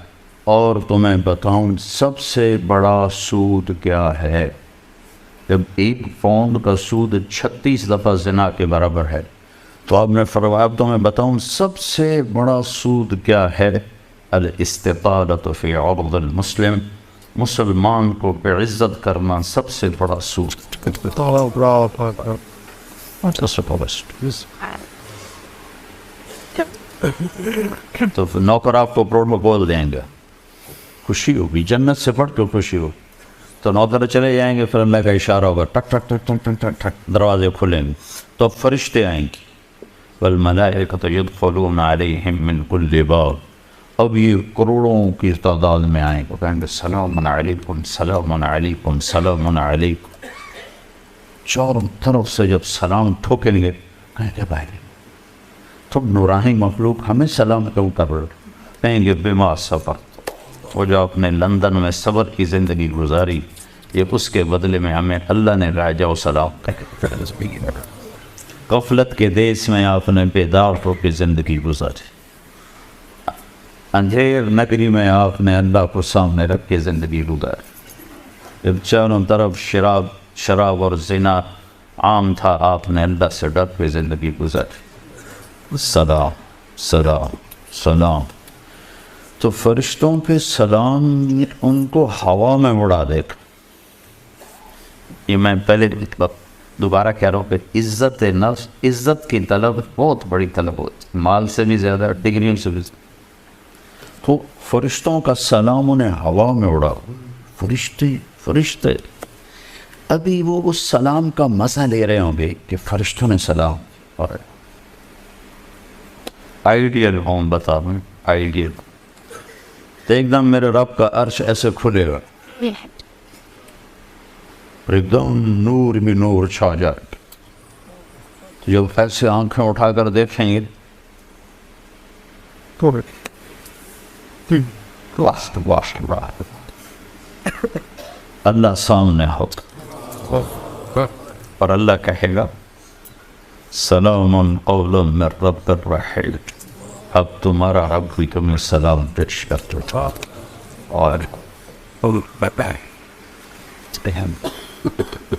اور تمہیں بتاؤں سب سے بڑا سود کیا ہے. جب 1 پاؤنڈ کا سود 36 دفعہ زنا کے برابر ہے تو آپ نے فرمایا اب تمہیں بتاؤں سب سے بڑا سود کیا ہے. الاستطالۃ فی عرض المسلم، مسلمان کو بعزت کرنا سب سے بڑا سود. تو نوکر آپ کو پروٹوکول دیں گے، خوشی ہوگی، جنت سے بڑھ کے خوشی ہوگی. تو نوکر چلے جائیں گے، پھر اللہ کا اشارہ ہوگا، ٹک ٹک ٹک ٹک ٹک ٹک ٹک، دروازے کھلیں گے تو فرشتے آئیں گے. والملائکۃ یدخلون علیہم من کل باب، اب یہ کروڑوں کی تعداد میں آئیں گے، کہیں گے سلام علیکم سلام علیکم سلام علیکم. چاروں طرف سے جب سلام ٹھوکیں گے کہیں گے بھائی تم نورانی مخلوق ہمیں سلام کیوں کر رہے ہو؟ کہیں گے بما صبر، وہ جو اپنے لندن میں صبر کی زندگی گزاری، یہ اس کے بدلے میں ہمیں اللہ نے راجہ و سلام. غفلت کے دیس میں آپ نے بیدار ہو کے زندگی گزاری، اندھیر نگری میں آپ نے اللہ کو سامنے رکھ کے زندگی گزاری. جب چاروں طرف شراب اور زنا عام تھا، آپ نے اللہ سے ڈر کے زندگی گزاری. سلام سلام سلام. تو فرشتوں پہ سلام ان کو ہوا میں اڑا دے. یہ میں پہلے دوبارہ کہہ رہا ہوں کہ عزت نفس، عزت کی طلب بہت بڑی طلب ہوتی، مال سے بھی زیادہ، ڈگریوں سے بھی زیادہ. تو فرشتوں کا سلام انہیں ہوا میں اڑا. فرشتے ابھی وہ اس سلام کا مزہ لے رہے ہوں گے کہ فرشتوں نے سلام. اور آئیڈیل ہوں بتا دیں، آئیڈیل تو ایک دم میرے رب کا عرش ایسے کھلے گا، ایک دم نور میں نور چھا جائے گا. تو جب ایسے آنکھیں اٹھا کر دیکھیں گے اللہ سامنے ہوگا اور اللہ کہے گا سلام قولا من رب الرحیم، اب تمہارا رب بھی تمہیں سلام پیش کرتا. اور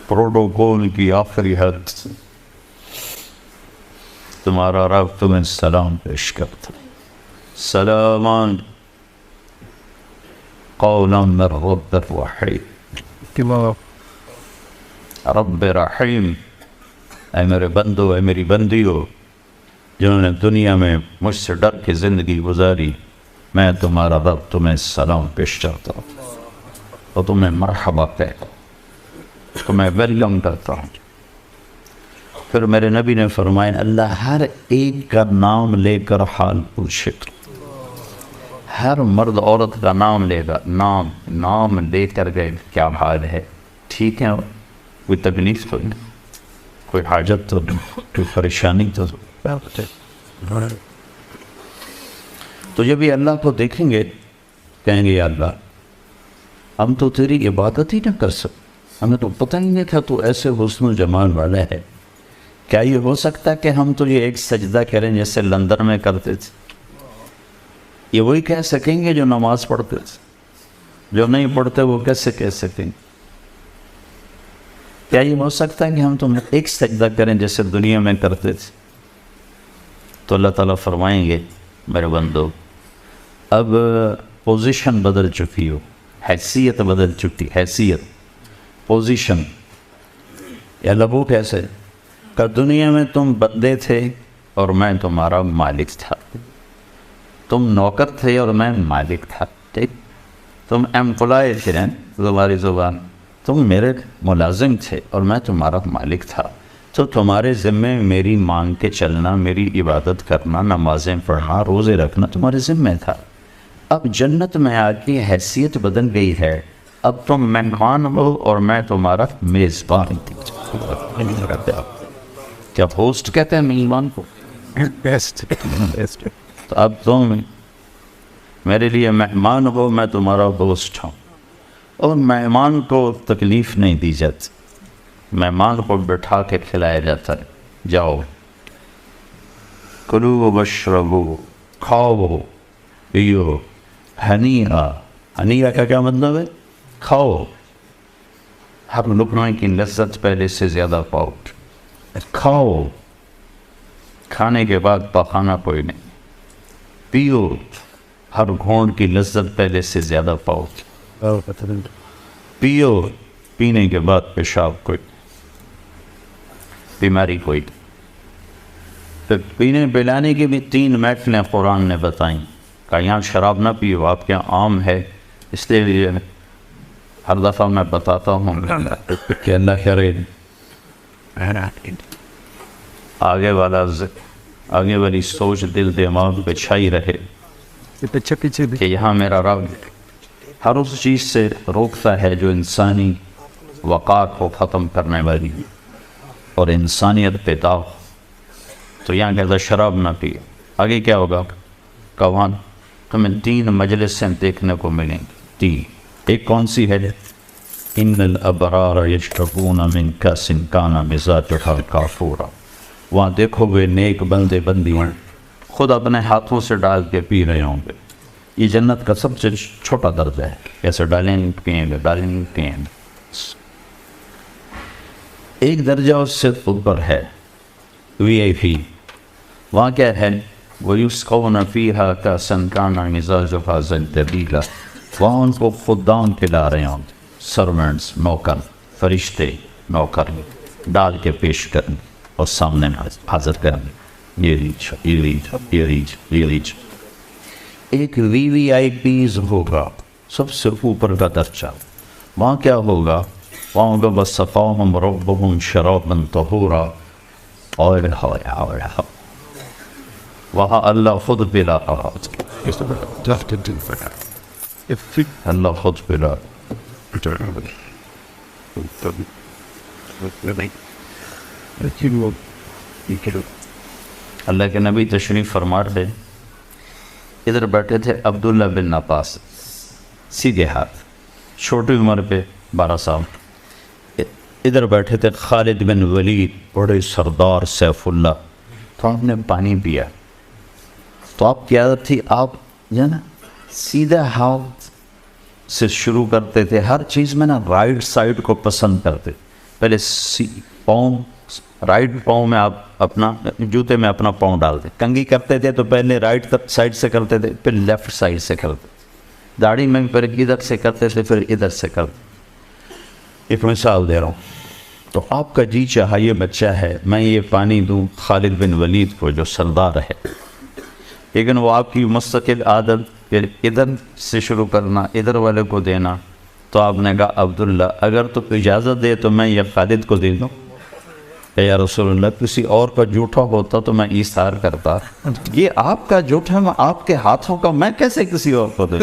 پروٹوکول کی آخری حد، تمہارا رب تمہیں سلام پیش کرتا. سلامان قولا من رب الرحیم، رب رحیم، اے میرے بندو، اے میری بندیو جنہوں نے دنیا میں مجھ سے ڈر کے زندگی گزاری، میں تمہارا رب تمہیں سلام پیش کرتا ہوں اور تمہیں مرحبا کہتا ہوں، تمہیں ویلکم کرتا ہوں. پھر میرے نبی نے فرمایا اللہ ہر ایک کا نام لے کر حال پوچھے گا. ہر مرد عورت کا نام لے گا، نام لے کر گئے کیا حال ہے، ٹھیک ہے، کوئی تکلیف تو نہیں، کوئی حاجت تو نہیں، کوئی پریشانی تو تو جب یہ اللہ کو دیکھیں گے کہیں گے یا اللہ ہم تو تیری عبادت ہی نہ کر سکتے، ہمیں تو پتہ ہی نہیں تھا تو ایسے حسن و جمال والا ہے. کیا یہ ہو سکتا ہے کہ ہم تو یہ ایک سجدہ کریں جیسے لندن میں کرتے تھے؟ یہ وہی کہہ سکیں گے جو نماز پڑھتے تھے، جو نہیں پڑھتے وہ کیسے کہہ سکیں گے؟ کیا یہ ہو سکتا ہے کہ ہم تم ایک سجدہ کریں جیسے دنیا میں کرتے تھے؟ تو اللہ تعالیٰ فرمائیں گے میرے بندو اب پوزیشن بدل چکی ہو، حیثیت بدل چکی، حیثیت پوزیشن یا لبو کیسے کہ دنیا میں تم بندے تھے اور میں تمہارا مالک تھا، تم نوکر تھے اور میں مالک تھا، ٹھیک، تم ایمپلائی تھے تمہاری زبان، تم میرے ملازم تھے اور میں تمہارا مالک تھا، تو تمہارے ذمے میری مانگ کے چلنا، میری عبادت کرنا، نمازیں پڑھنا، روزے رکھنا تمہارے ذمے تھا۔ اب جنت میں آ کے حیثیت بدل گئی ہے، اب تم مہمان ہو اور میں تمہارا میزبان۔ کیا ہوسٹ کہتے ہیں میزبان کو؟ بیسٹ۔ تو اب تم میرے لیے مہمان ہو، میں تمہارا ہوسٹ ہوں، اور مہمان کو تکلیف نہیں دی جاتی، مہمان کو بٹھا کے کھلایا جاتا ہے، جاؤ کلو واشربو، کھاؤ پیو، ہنیئا، ہنیئا کا کیا مطلب ہے؟ کھاؤ، ہر لقمے کی لذت پہلے سے زیادہ پاؤ، کھاؤ، کھانے کے بعد پخانا کوئی نہیں، پیو، ہر گھونٹ کی لذت پہلے سے زیادہ پاؤ، پیو، پینے کے بعد پیشاب کوئی، بیماری کوئی۔ پھر پینے پلانے کی بھی 3 محفلیں قرآن نے بتائیں کہ یہاں شراب نہ پیو، آپ کے یہاں عام ہے، اس لیے ہر دفعہ میں بتاتا ہوں کہ اللہ کرے آگے والی سوچ دل دماغ پہ چھائی رہے کہ یہاں میرا رب ہر اس چیز سے روکتا ہے جو انسانی وقار کو ختم کرنے والی اور انسانیت پہ داغ، تو یہاں کہتا شراب نہ پیے۔ آگے کیا ہوگا؟ کون تمہیں 3 مجلسیں دیکھنے کو ملیں گی، 3۔ ایک کون سی ہے؟ ان الابرار یشربون من کاس کان مزاجها کافورا، وہاں دیکھو گے نیک بندے بندیاں خود اپنے ہاتھوں سے ڈال کے پی رہے ہوں گے۔ یہ جنت کا سب سے چھوٹا درجہ ہے، کیسے ڈالیں گے پیئیں گے، ڈالیں گے پیئیں گے۔ ایک درجہ اس سے اوپر ہے VIP، وہاں کیا ہے؟ وَيُسْقَوْنَ فِيهَا كَأْسًا كَانَ مِزَاجُهَا زِندَگِيلا، وہاں ان کو خدام کھلا رہے ہوں، سرونٹس، نوکر، فرشتے نوکر ڈال کے پیش کریں اور سامنے حاضر کریں، یہ ریچ، یہ ریچ، یہ ریچ، یہ ریچ۔ ایک VVIPs ہوگا، سب سے اوپر کا درجہ، وہاں کیا ہوگا؟ وہاں ہوگا وَصَفَاهُمْ رَبُّهُمْ شَرَابًا طَهُورًا، وہاں اللہ خود پلا رہا، اللہ خود پلا۔ اللہ کے نبی تشریف فرما رہے، ادھر بیٹھے تھے عبداللہ بن عباس، سیدھے ہاتھ، چھوٹی عمر پہ 12 سال۔ ادھر بیٹھے تھے خالد بن ولید، بڑے سردار سیف اللہ، تو آپ نے پانی پیا، تو آپ کی عادت تھی، آپ جو نا سیدھا ہاتھ سے شروع کرتے تھے، ہر چیز میں نا رائٹ سائڈ کو پسند کرتے، پہلے پاؤں، رائٹ پاؤں میں آپ اپنا جوتے میں اپنا پاؤں ڈالتے، کنگھی کرتے تھے تو پہلے رائٹ سائڈ سے کرتے تھے، پھر لیفٹ سائڈ سے کرتے، داڑھی میں پھر ادھر سے کرتے تھے، پھر ادھر سے کرتے۔ ایک مثال دے رہا ہوں، تو آپ کا جی چاہا یہ بچہ ہے میں یہ پانی دوں خالد بن ولید کو جو سردار ہے، لیکن وہ آپ کی مستقل عادت کہ ادھر سے شروع کرنا، ادھر والے کو دینا، تو آپ نے کہا عبداللہ اگر تو اجازت دے تو میں یہ خالد کو دے دوں، کہ یا رسول اللہ کسی اور کا جھوٹا ہوتا تو میں ایثار کرتا، یہ آپ کا جھوٹا ہے، آپ کے ہاتھوں کا، میں کیسے کسی اور کو دے؟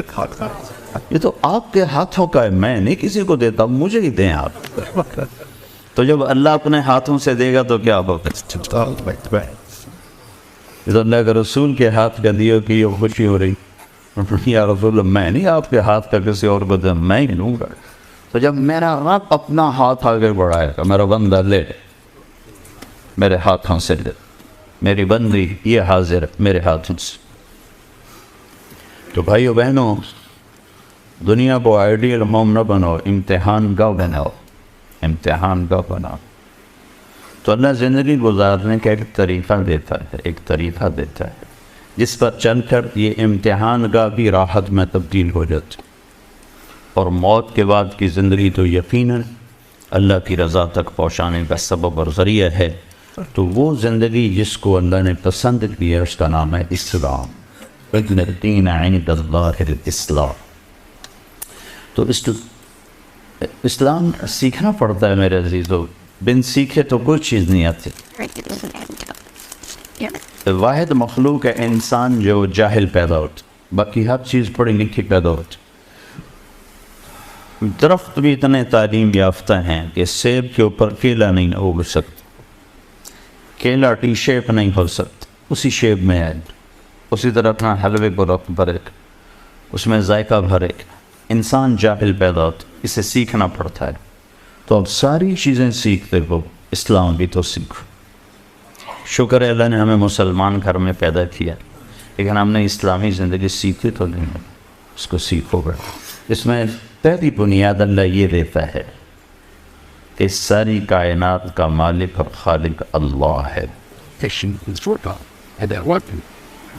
یہ تو آپ کے ہاتھوں کا ہے، میں نہیں کسی کو دیتا، مجھے ہی دیں آپ۔ تو جب اللہ اپنے ہاتھوں سے دے گا تو کیا ہوگا؟ یہ تو اللہ کے رسول کے ہاتھ کا دیو کی یہ خوشی ہو رہی، یا رسول اللہ میں نہیں آپ کے ہاتھ کا کسی اور کو دیں، میں ہی لوں گا۔ تو جب میرا رب اپنا ہاتھ آگے بڑھائے گا، میرا بندہ لے میرے ہاتھوں سے لے، میری بندی یہ حاضر میرے ہاتھوں سے۔ تو بھائیو بہنوں، دنیا کو آئیڈیل ہوم نہ بناؤ، امتحان گاہ بناؤ، امتحان گاہ بناؤ۔ تو اللہ زندگی گزارنے کا ایک طریقہ دیتا ہے، ایک طریقہ دیتا ہے جس پر چل کر یہ امتحان گاہ بھی راحت میں تبدیل ہو جاتی، اور موت کے بعد کی زندگی تو یقیناً اللہ کی رضا تک پہنچانے کا سبب اور ذریعہ ہے، تو وہ زندگی جس کو اللہ نے پسند کی ہے اس کا نام ہے اسلام۔ ان الدین عند اللہ الاسلام۔ تو اسلام سیکھنا پڑتا ہے میرے عزیزو، بن سیکھے تو کوئی چیز نہیں آتی۔ واحد مخلوق ہے انسان جو جاہل پیدا ہوتا، باقی ہر چیز پڑھی لکھی پیدا ہوتی۔ درخت بھی اتنے تعلیم یافتہ ہیں کہ سیب کے اوپر کیلا نہیں اگ سکتا، کیلا ٹی شیپ نہیں ہو سکتا، اسی شیپ میں ہے۔ اسی طرح اپنا حلوے کو رخ بھرے، اس میں ذائقہ بھرے۔ انسان جاہل پیدا ہوتا، اسے سیکھنا پڑتا ہے۔ تو اب ساری چیزیں سیکھتے ہو، اسلام بھی تو سیکھو۔ شکر ہے اللہ نے ہمیں مسلمان گھر میں پیدا کیا، لیکن ہم نے اسلامی زندگی سیکھی تو نہیں ہے، اس کو سیکھو گے۔ اس میں پہلی بنیاد اللہ یہ دیتا ہے کہ ساری کائنات کا مالک اور خالق اللہ ہے۔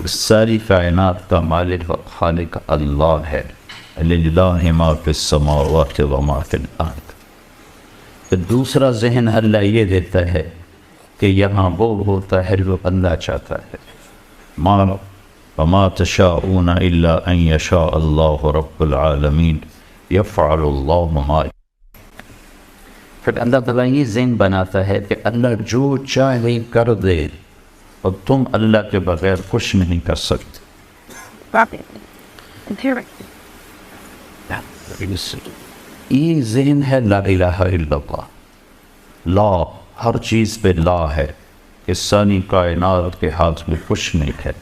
ساری کائنات کا مالک اور خالق اللہ ہے۔ للہ ما فی السماوات و ما فی الارض۔ پھر دوسرا ذہن اللہ یہ دیتا ہے کہ یہاں وہ ہوتا ہے جو اللہ چاہتا ہے۔ وما تشاءون الا ان یشاء اللہ رب العالمین یفعل اللہ ما۔ پھر اللہ تعالیٰ یہ ذہن بناتا ہے کہ اللہ جو چاہے کر دے، اور تم اللہ کے بغیر کچھ نہیں کر سکتے۔ یہ ذہن ہے لا الہ الا اللہ۔ لا، ہر چیز پہ لا ہے، کہ ساری کائنات کے ہاتھ میں کچھ نہیں ہے،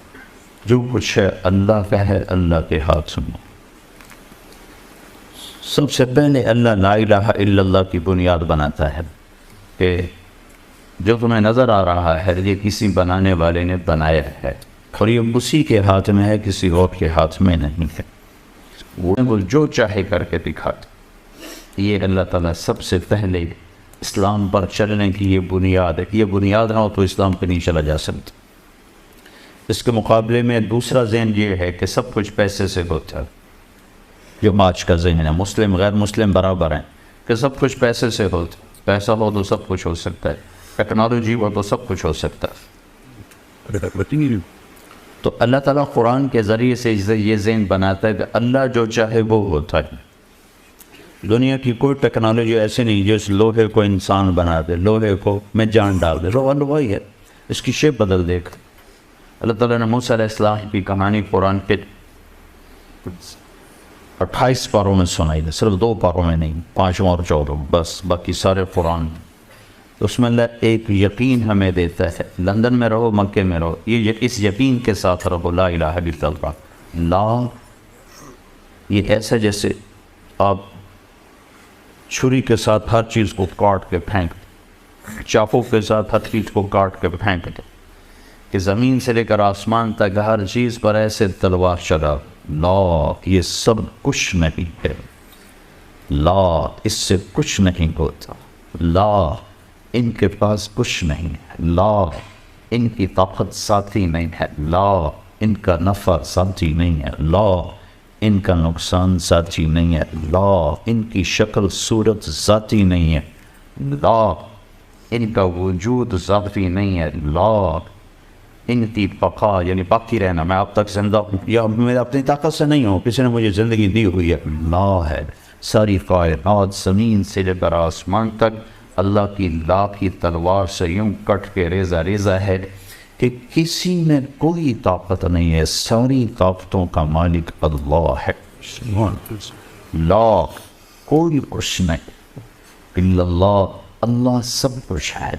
جو کچھ ہے اللہ کا ہے، اللہ کے ہاتھ میں۔ سب سے پہلے اللہ لا الہ الا اللہ کی بنیاد بناتا ہے کہ جو تمہیں نظر آ رہا ہے یہ کسی بنانے والے نے بنایا ہے، اور یہ اسی کے ہاتھ میں ہے، کسی اور کے ہاتھ میں نہیں ہے۔ وہ جو چاہے کر کے دکھاتا۔ یہ اللہ تعالیٰ سب سے پہلے اسلام پر چلنے کی یہ بنیاد ہے۔ یہ بنیاد نہ ہو تو اسلام پہ نہیں چلا جا سکتا۔ اس کے مقابلے میں دوسرا ذہن یہ ہے کہ سب کچھ پیسے سے ہوتا ہے، جو آج کا ذہن ہے۔ مسلم غیر مسلم برابر ہیں کہ سب کچھ پیسے سے ہوتا ہے، پیسہ ہو تو سب کچھ ہو سکتا ہے، ٹیکنالوجی ہو تو سب کچھ ہو سکتا ہے۔ تو اللہ تعالیٰ قرآن کے ذریعے سے یہ ذہن بناتا ہے کہ اللہ جو چاہے وہ ہوتا ہے۔ دنیا کی کوئی ٹیکنالوجی ایسی نہیں جو اس لوہے کو انسان بنا دے، لوہے کو میں جان ڈال دے، لوہا لوہا ہی ہے، اس کی شیپ بدل دے گا۔ اللہ تعالیٰ نے موسیٰ علیہ السلام کی کہانی قرآن کے 28 پاروں میں سنائی ہے، صرف 2 پاروں میں نہیں، 5 اور 14 بس، باقی سارے قرآن۔ اس میں اللہ ایک یقین ہمیں دیتا ہے، لندن میں رہو مکے میں رہو، یہ اس یقین کے ساتھ رہو، لا الہ الا اللہ۔ لا یہ ایسا جیسے آپ چھری کے ساتھ ہر چیز کو کاٹ کے پھینک، چاقو کے ساتھ ہر چیز کو کاٹ کے پھینک دے، کہ زمین سے لے کر آسمان تک ہر چیز پر ایسے تلوار چلا۔ لا یہ سب کچھ نہیں ہے، لا اس سے کچھ نہیں ہوتا، لا ان کے پاس کچھ نہیں ہے، لا ان کی طاقت ذاتی نہیں ہے، لا ان کا نفع ذاتی نہیں ہے، لا ان کا نقصان ذاتی نہیں ہے، لا ان کی شکل صورت ذاتی نہیں ہے، لا ان کا وجود ذاتی نہیں ہے، لا ان کی بقا یعنی باقی رہنا، میں اب تک زندہ ہوں یا میں اپنی طاقت سے نہیں ہوں، کسی نے مجھے زندگی دی ہوئی ہے، لا ہے۔ ساری کائنات زمین سے لے کر آسمان تک اللہ کی لا کی تلوار سے یوں کٹ کے ریزہ ریزہ ہے کہ کسی میں کوئی طاقت نہیں ہے، ساری طاقتوں کا مالک اللہ ہے۔ لا کوئی کچھ نہیں الا اللہ، اللہ سب کچھ ہے۔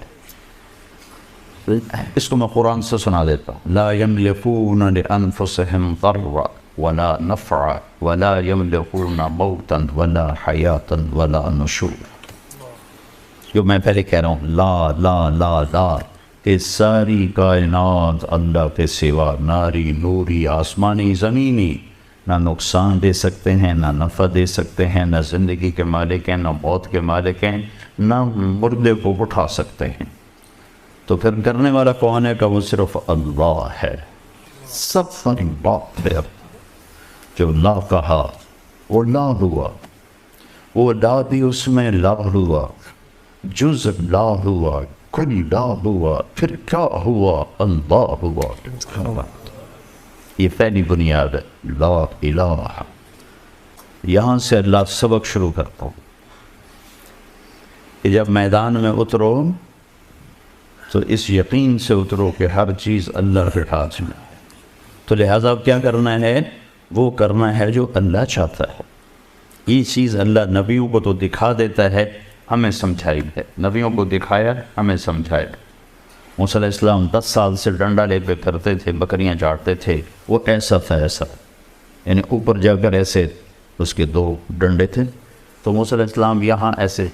اس کو میں قرآن سے سنا دیتا ہوں۔ لا یملکون لانفسهم ضرا ولا نفعا ولا یملکون موتا ولا حیاتا ولا نشور۔ جو میں پہلے کہہ رہا ہوں، لا لا لا لا، کہ ساری کائنات اللہ کے سوا، ناری نوری آسمانی زمینی، نہ نقصان دے سکتے ہیں، نہ نفع دے سکتے ہیں، نہ زندگی کے مالک ہیں، نہ موت کے مالک ہیں، نہ مردے کو اٹھا سکتے ہیں۔ تو پھر کرنے والا کون ہے؟ کہ وہ صرف اللہ ہے۔ سب بات ہے، جو لا کہا وہ لا ہوا، وہ لا دی اس میں لا ہوا، جز لا ہوا، کل لا ہوا، پھر کیا ہوا، اللہ ہوا۔ یہ پہلی بنیاد ہے، لا الہ۔ یہاں سے اللہ سبق شروع کرتا ہوں کہ جب میدان میں اترو تو اس یقین سے اترو کہ ہر چیز اللہ کے ہاتھ میں ہے، تو لہٰذا کیا کرنا ہے؟ وہ کرنا ہے جو اللہ چاہتا ہے۔ یہ چیز اللہ نبیوں کو تو دکھا دیتا ہے، ہمیں سمجھائی ہے، نبیوں کو دکھایا، ہمیں سمجھایا۔ موسیٰ علیہ السلام 10 سال سے ڈنڈا لے کے کرتے تھے، بکریاں چاٹتے تھے، وہ ایسا تھا ایسا، یعنی اوپر جا کر ایسے اس کے 2 ڈنڈے تھے، تو موسیٰ علیہ السلام یہاں ایسے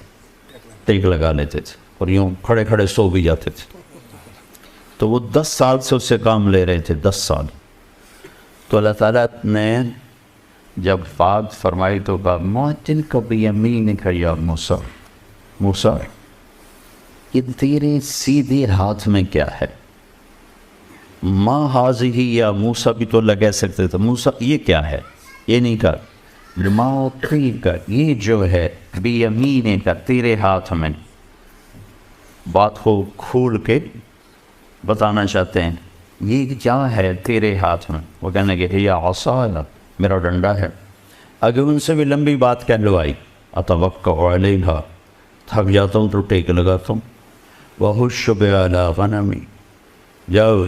ٹیک لگا لیتے تھے اور یوں کھڑے کھڑے سو بھی جاتے تھے۔ تو وہ 10 سال سے اس سے کام لے رہے تھے، 10 سال۔ تو اللہ تعالیٰ نے جب بات فرمائی تو کہا ما تلک بیمینک یا موسیٰ، موسیٰ یہ تیرے سیدھے ہاتھ میں کیا ہے؟ ما ہاذہ یا موسیٰ بھی تو اللہ کہہ سکتے تھے، موسیٰ یہ کیا ہے؟ یہ نہیں کہا، ما تلک یہ جو ہے بیمینک تیرے ہاتھ میں۔ بات کو کھول کے بتانا چاہتے ہیں، یہ کیا ہے تیرے ہاتھ میں؟ وہ کہنے کہ یا عصا، میرا ڈنڈا ہے۔ اگر ان سے بھی لمبی بات کہلوائی، اتوکا علیہا، تھک جاتا ہوں تو ٹیک لگاتا ہوں، وَهُشُّ بِعَلَىٰ غَنَمِي، جاؤ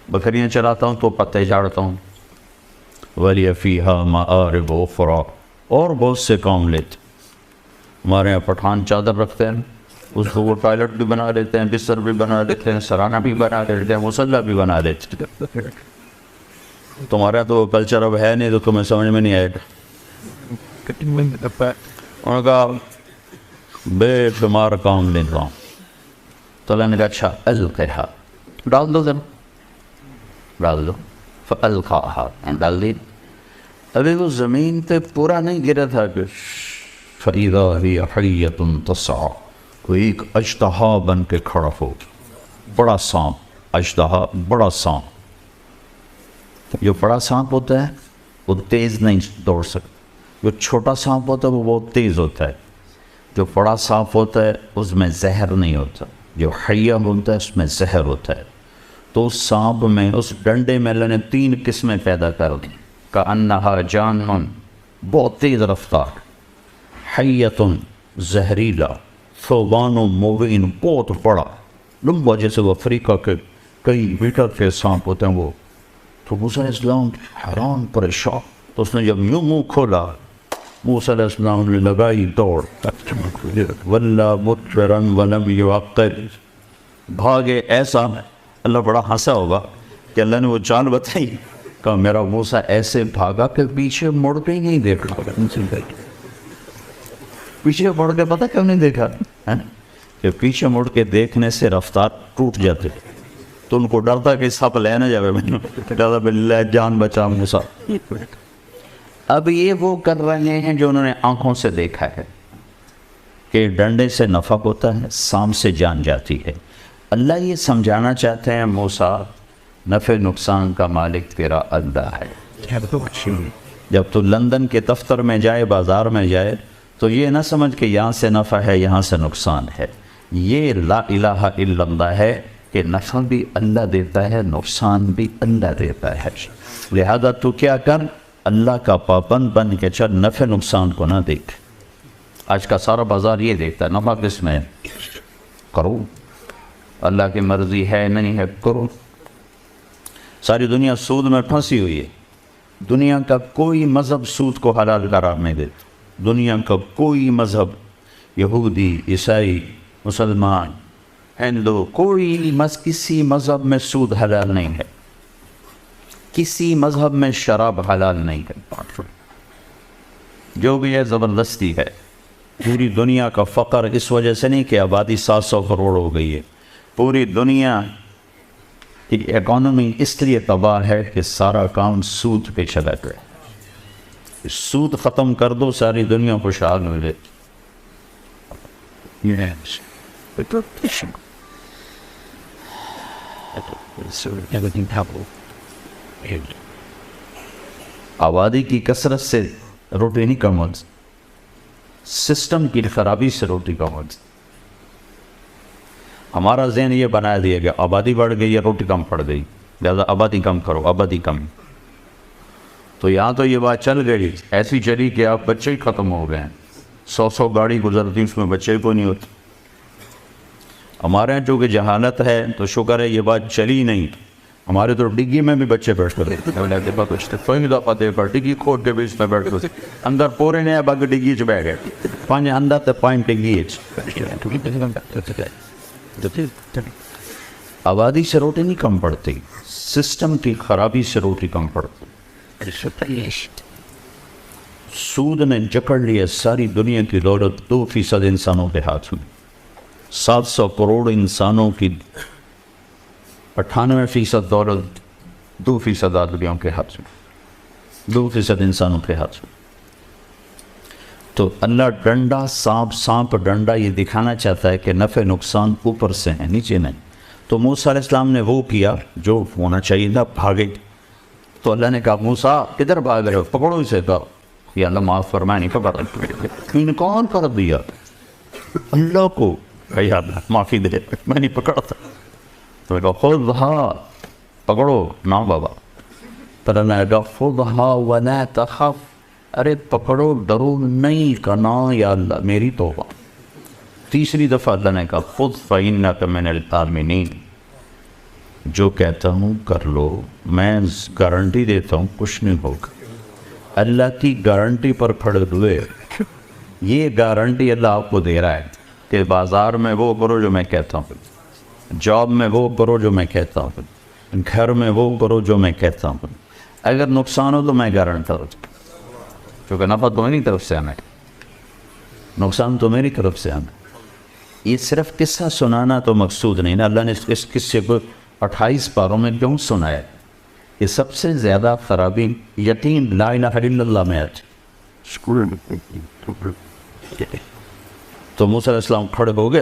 بکریاں چراتا ہوں تو پتے جاڑتا ہوں، وَلِيَ فِيهَا مَآرِبُ أُخْرَىٰ، اور بہت سے کام لیتے۔ ہمارے یہاں پٹھان چادر رکھتے ہیں، اس کو وہ ٹوائلٹ بھی بنا لیتے ہیں، بستر بھی بنا لیتے ہیں، سرانہ بھی بنا لیتے ہیں، مصلی بھی بنا لیتے ہیں۔ تمہارا تو کلچر اب ہے نہیں تو تمہیں سمجھ میں نہیں آئے گا۔ انہوں نے کہا بے شمار کام لیتا ہوں۔ تو اللہ نے کہا اچھا القھا، ڈال دو ذرا، ڈال دو، فالقاها، ڈال دی۔ ابھی وہ زمین پہ پورا نہیں گرا تھا کہ فَإِذَا هِيَ حَيَّةٌ تَسْعَىٰ، کوئی ایک اژدہا بن کے کھڑا ہو، بڑا سانپ، اژدہا بڑا سانپ۔ جو بڑا سانپ ہوتا ہے وہ تیز نہیں دوڑ سکتا، جو چھوٹا سانپ ہوتا ہے وہ بہت تیز ہوتا ہے۔ جو بڑا سانپ ہوتا ہے اس میں زہر نہیں ہوتا، جو حیہ ہوتا ہے اس میں زہر ہوتا ہے۔ تو اس سانپ میں، اس ڈنڈے میں اللہ نے 3 قسمیں پیدا کر دیں، کأنہا جان، بہت تیز رفتار، حیۃ زہریلا، ثعبان مبین، بہت بڑا لمبا، جیسے وہ افریقہ کے کئی میٹر کے سانپ ہوتے ہیں وہ۔ تو موسیٰ علیہ السلام حیران پریشان، تو اس نے جب یوں منہ کھولا، موسیٰ علیہ السلام نے لگائی دوڑ، وَلَّا مُدْبِرًا وَلَمْ يُعَقِّبْ، بھاگے ایسا۔ اللہ بڑا ہنسا ہوگا کہ اللہ نے وہ چال بتائی، کہا میرا موسیٰ ایسے بھاگا کہ پیچھے مڑ کے ہی نہیں دیکھا۔ پیچھے مڑ کے پتہ کیوں نہیں دیکھا ہے؟ کہ پیچھے مڑ کے دیکھنے سے رفتار ٹوٹ جاتے، تو ان کو ڈرتا کہ سپ لے نہ جائے، ڈرتا باللہ جان بچا موسیٰ۔ اب یہ وہ کر رہے ہیں جو انہوں نے آنکھوں سے دیکھا ہے کہ ڈنڈے سے نفع ہوتا ہے، سانپ سے جان جاتی ہے۔ اللہ یہ سمجھانا چاہتے ہیں موسیٰ، نفع نقصان کا مالک تیرا اللہ ہے۔ جب تو لندن کے دفتر میں جائے، بازار میں جائے، تو یہ نہ سمجھ کہ یہاں سے نفع ہے یہاں سے نقصان ہے۔ یہ لا الہ الا اللہ ہے کہ نفع بھی اللہ دیتا ہے، نقصان بھی اللہ دیتا ہے۔ لہذا تو کیا کر، اللہ کا پابند بن کے چل، نفع نقصان کو نہ دیکھ۔ آج کا سارا بازار یہ دیکھتا ہے، نفع کس میں ہے، کرو، اللہ کی مرضی ہے نہیں ہے کرو۔ ساری دنیا سود میں پھنسی ہوئی ہے۔ دنیا کا کوئی مذہب سود کو حلال قرار نہیں دیتا، دنیا کا کوئی مذہب، یہودی، عیسائی، مسلمان، ہندو، کسی مذہب میں سود حلال نہیں ہے، کسی مذہب میں شراب حلال نہیں ہے۔ جو بھی ہے زبردستی ہے۔ پوری دنیا کا فقر اس وجہ سے نہیں کہ آبادی 700 کروڑ ہو گئی ہے، پوری دنیا کی اکانومی اس لیے تباہ ہے کہ سارا کام سود پہ چلا گیا۔ سود ختم کر دو، ساری دنیا خوشحال ملے۔ آبادی کی کثرت سے روٹی نہیں کم ہوتی، سسٹم کی خرابی سے روٹی کم ہوتی. ہمارا ذہن یہ بنا دیا گیا آبادی بڑھ گئی ہے روٹی کم پڑ گئی لہٰذا آبادی کم کرو آبادی کم. تو یہاں تو یہ بات چل گئی ایسی چلی کہ آپ بچے ہی ختم ہو گئے ہیں. 100 گاڑی گزرتی اس میں بچے کو نہیں ہوتے. ہمارے یہاں چونکہ جہالت ہے تو شکر ہے یہ بات چلی نہیں. ہمارے تو ڈگی میں بھی بچے بیٹھتے ڈگی کھود کے بھی اس میں بیٹھتے اندر پورے نیا بگ ڈگی چ بہ گئے پانچ اندر تو پانچ ڈگی. آبادی سے روٹی نہیں کم پڑتی, سسٹم کی خرابی سے روٹی کم پڑتی. سود نے جکڑ لیا ساری دنیا کی دولت 2% انسانوں کے ہاتھ میں. 700 کروڑ انسانوں کی 98% دولت 2% آدمیوں کے ہاتھ میں, 2% انسانوں کے ہاتھ میں. تو اللہ ڈنڈا سانپ ڈنڈا یہ دکھانا چاہتا ہے کہ نفع نقصان اوپر سے ہے نیچے نہیں. تو موسیٰ علیہ السلام نے وہ کیا جو ہونا چاہیے تھا, بھاگے. تو اللہ نے کہا موسیٰ کدھر بھاگ رہے ہو, پکڑو اسے. کہا یا اللہ معاف فرمائے نہیں پکڑا, انکار کر دیا اللہ کو. یا اللہ معافی دے میں نہیں پکڑا تھا. تو کہا خذھا پکڑو نا بابا. پر اللہ نے کہا خذھا ولا تخف, ارے پکڑو ڈرو نہیں کنا یا اللہ میری توبہ. تیسری دفعہ اللہ نے کہا خذ فإنک من الآمنین, جو کہتا ہوں کر لو, میں گارنٹی دیتا ہوں کچھ نہیں ہوگا. اللہ کی گارنٹی پر کھڑے ہوئے. یہ گارنٹی اللہ آپ کو دے رہا ہے کہ بازار میں وہ کرو جو میں کہتا ہوں, جاب میں وہ کرو جو میں کہتا ہوں, گھر میں وہ کرو جو میں کہتا ہوں. اگر نقصان ہو تو میں گارنٹر ہوں, کیونکہ نفع تو میری طرف سے آنا ہے, نقصان تو میری طرف سے آنا ہے. یہ صرف قصہ سنانا تو مقصود نہیں نا. اللہ نے اس قصے کو 28 پاروں میں کیوں سنایا؟ یہ سب سے زیادہ خرابی یقین لا الہ الا اللہ میں آتی. تو موسیٰ علیہ السلام کھڑے ہو گئے.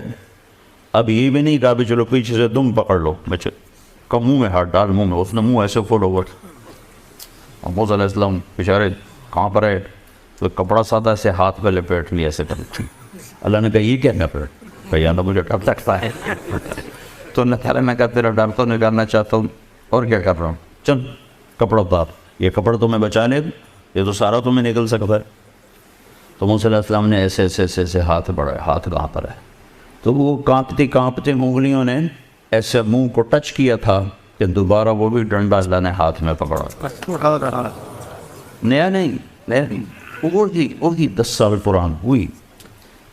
اب یہ بھی نہیں کہا بھی چلو پیچھے سے تم پکڑ لو بچے کا, منہ میں ہاتھ ڈال منہ میں. اس نے منہ ایسے فوڑ ہوا. اور موسیٰ علیہ السلام بیچارے کہاں پر ہے, تو کپڑا سادہ سے ہاتھ پہ لپیٹ لیا ایسے کر. اللہ نے کہا یہ کیا لپیٹ؟ کہ اللہ مجھے ڈر لگتا ہے. تو اللہ تعالیٰ نے کہا تیرا ڈر تو نکالنا چاہتا ہوں اور کیا کر رہا ہوں, چل کپڑا اتار. یہ کپڑا تمہیں بچا لے, یہ تو سارا تمہیں نکل سکتا ہے. تو موسیٰ علیہ السلام نے ایسے ایسے ایسے ایسے ہاتھ بڑھائے. ہاتھ کہاں پر ہے؟ تو وہ کانپتی انگلیوں نے ایسے منہ کو ٹچ کیا تھا کہ دوبارہ وہ بھی ڈنڈا اللہ نے ہاتھ میں پکڑا. نیا نہیں, وہی 10 سال پران ہوئی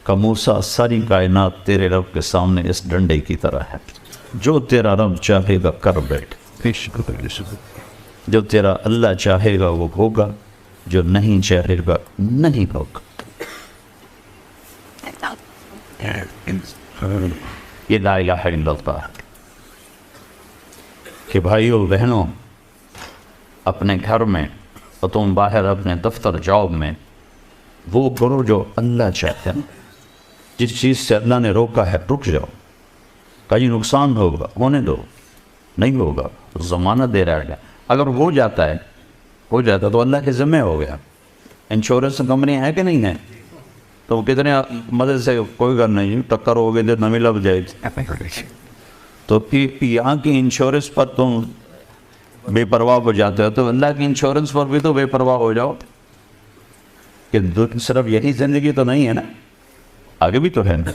کہ موسیٰ ساری کائنات تیرے رب کے سامنے اس ڈنڈے کی طرح ہے. جو تیرا رب چاہے گا کر بیٹھ, جو تیرا اللہ چاہے گا وہ ہوگا, جو نہیں چاہے گا نہیں ہوگا. یہ لا الہ الا اللہ ہے کہ بھائیو بہنوں, اپنے گھر میں اور تم باہر اپنے دفتر جاب میں وہ کرو جو اللہ چاہتے ہیں. جس چیز سے اللہ نے روکا ہے رک جاؤ. کہیں نقصان ہوگا ہونے دو, نہیں ہوگا ضمانت دے رہا ہے. اگر ہو جاتا تو اللہ کے ذمہ ہو گیا. انشورنس کمپنی ہے کہ نہیں ہے, تو کتنے مدد سے کوئی کر نہیں, ٹکر ہو گئی تو نمی لگ جائے گی. تو یہاں کی انشورنس پر تم بے پرواہ ہو جاتے ہو, تو اللہ کی انشورنس پر بھی تو بے پرواہ ہو جاؤ کہ صرف یہی زندگی تو نہیں ہے نا, آگے بھی تو ہے نا.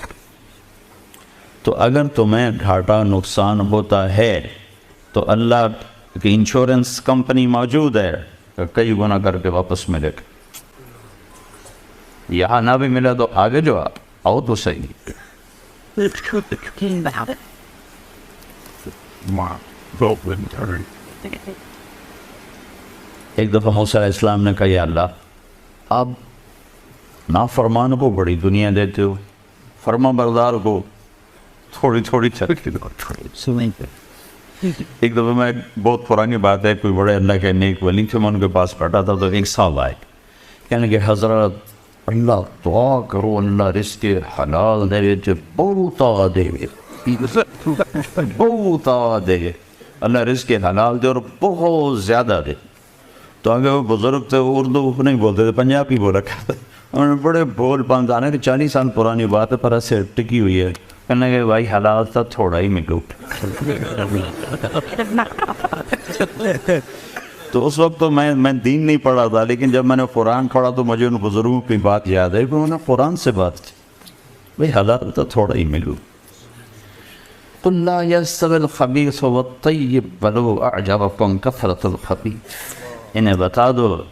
تو اگر تمہیں گھاٹا نقصان ہوتا ہے تو اللہ کی انشورنس کمپنی موجود ہے, کئی گنا کر کے واپس ملے گا. یہاں نہ بھی ملا تو آگے جو آؤ تو صحیح. ایک دفعہ موسیٰ علیہ السلام نے کہا یا اللہ, آپ نافرمان کو بڑی دنیا دیتے ہو, فرما بردار کو تھوڑی تھوڑی ترقی دو. ایک دفعہ میں بہت پرانی بات ہے, کوئی بڑے اللہ کے نیک ولی تھے, میں ان کے پاس بیٹھا تھا تو ایک صاحب آئے, کہنے کہ حضرت اللہ دعا کرو اللہ رزق حلال دے, بہت دے, بہت دے, اللہ رزق حلال دے اور بہت زیادہ دے. تو اگر وہ بزرگ تھے اردو نہیں بولتے تھے, پنجابی بولا کرتے. انہوں نے بڑے بول بند آنے کہ 40 سال پرانی بات ہے پر ایسے ٹکی ہوئی ہے. کہنے کہ بھائی حلال تھا تھوڑا ہی ملو. تو اس وقت تو میں دین نہیں پڑھا تھا، لیکن جب میں نے قرآن پڑھا تو مجھے ان بزرگوں کی بات یاد ہے کہ انہوں نے قرآن سے بات کی بھائی حلال تھا تھوڑا ہی ملو. قل لا يستوي الخبيث والطيب ولو أعجبكم كثرة الخبيث. انہیں بتا دو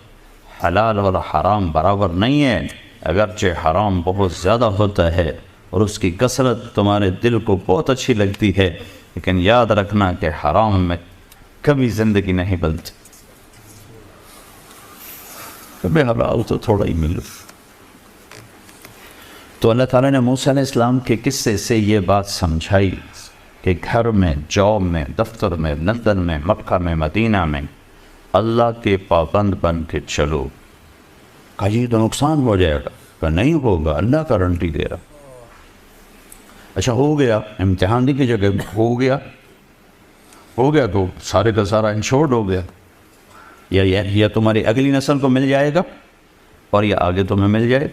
حلال اور حرام برابر نہیں ہے، اگرچہ حرام بہت زیادہ ہوتا ہے اور اس کی کثرت تمہارے دل کو بہت اچھی لگتی ہے، لیکن یاد رکھنا کہ حرام میں کبھی زندگی نہیں بنتی. کبھی حلال تو تھوڑا ہی ملو. تو اللہ تعالیٰ نے موسیٰ علیہ السلام کے قصے سے یہ بات سمجھائی کہ گھر میں، جاب میں، دفتر میں، لندن میں، مکہ میں، مدینہ میں اللہ کے پابند بن کے چلو. کہا یہ تو نقصان ہو جائے گا. کہا نہیں ہوگا، اللہ گارنٹی دے رہا. اچھا ہو گیا، امتحان کی جگہ ہو گیا تو سارے کا سارا انشورڈ ہو گیا. یا تمہاری اگلی نسل کو مل جائے گا اور یہ آگے تمہیں مل جائے.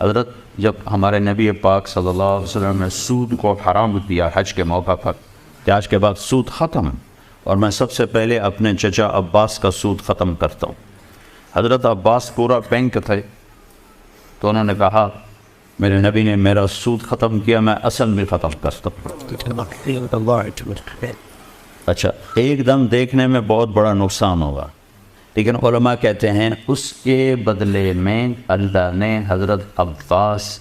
حضرت جب ہمارے نبی پاک صلی اللہ علیہ وسلم نے سود کو حرام کیا حج کے موقع پر کہ آج کے بعد سود ختم، اور میں سب سے پہلے اپنے چچا عباس کا سود ختم کرتا ہوں. حضرت عباس پورا بینک تھے تو انہوں نے کہا میرے نبی نے میرا سود ختم کیا، میں اصل بھی ختم کرتا ہوں. اچھا ایک دم دیکھنے میں بہت بڑا نقصان ہوگا، لیکن علماء کہتے ہیں اس کے بدلے میں اللہ نے حضرت عباس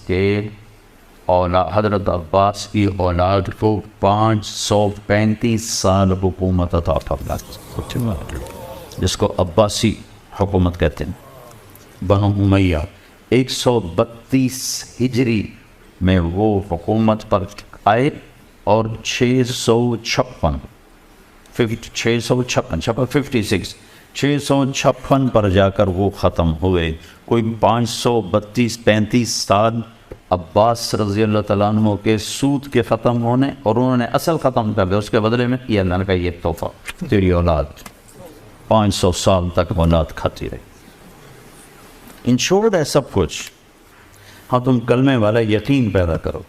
کی اولاد کو 535 سال حکومت عطا فرمائی، جس کو عباسی حکومت کہتے ہیں. بنو امیہ 132 ہجری میں وہ حکومت پر آئے اور 656 پر جا کر وہ ختم ہوئے. کوئی 535 سال عباس رضی اللہ تعالیٰ عنہ کے سود کے ختم ہونے اور انہوں نے اصل ختم کر دیا. اس کے بدلے میں یہ اللہ کا یہ تحفہ، تیری اولاد 500 سال تک اولاد کھاتی رہی. انشورڈ ہے سب کچھ. ہاں تم کلمے والا یقین پیدا کرو.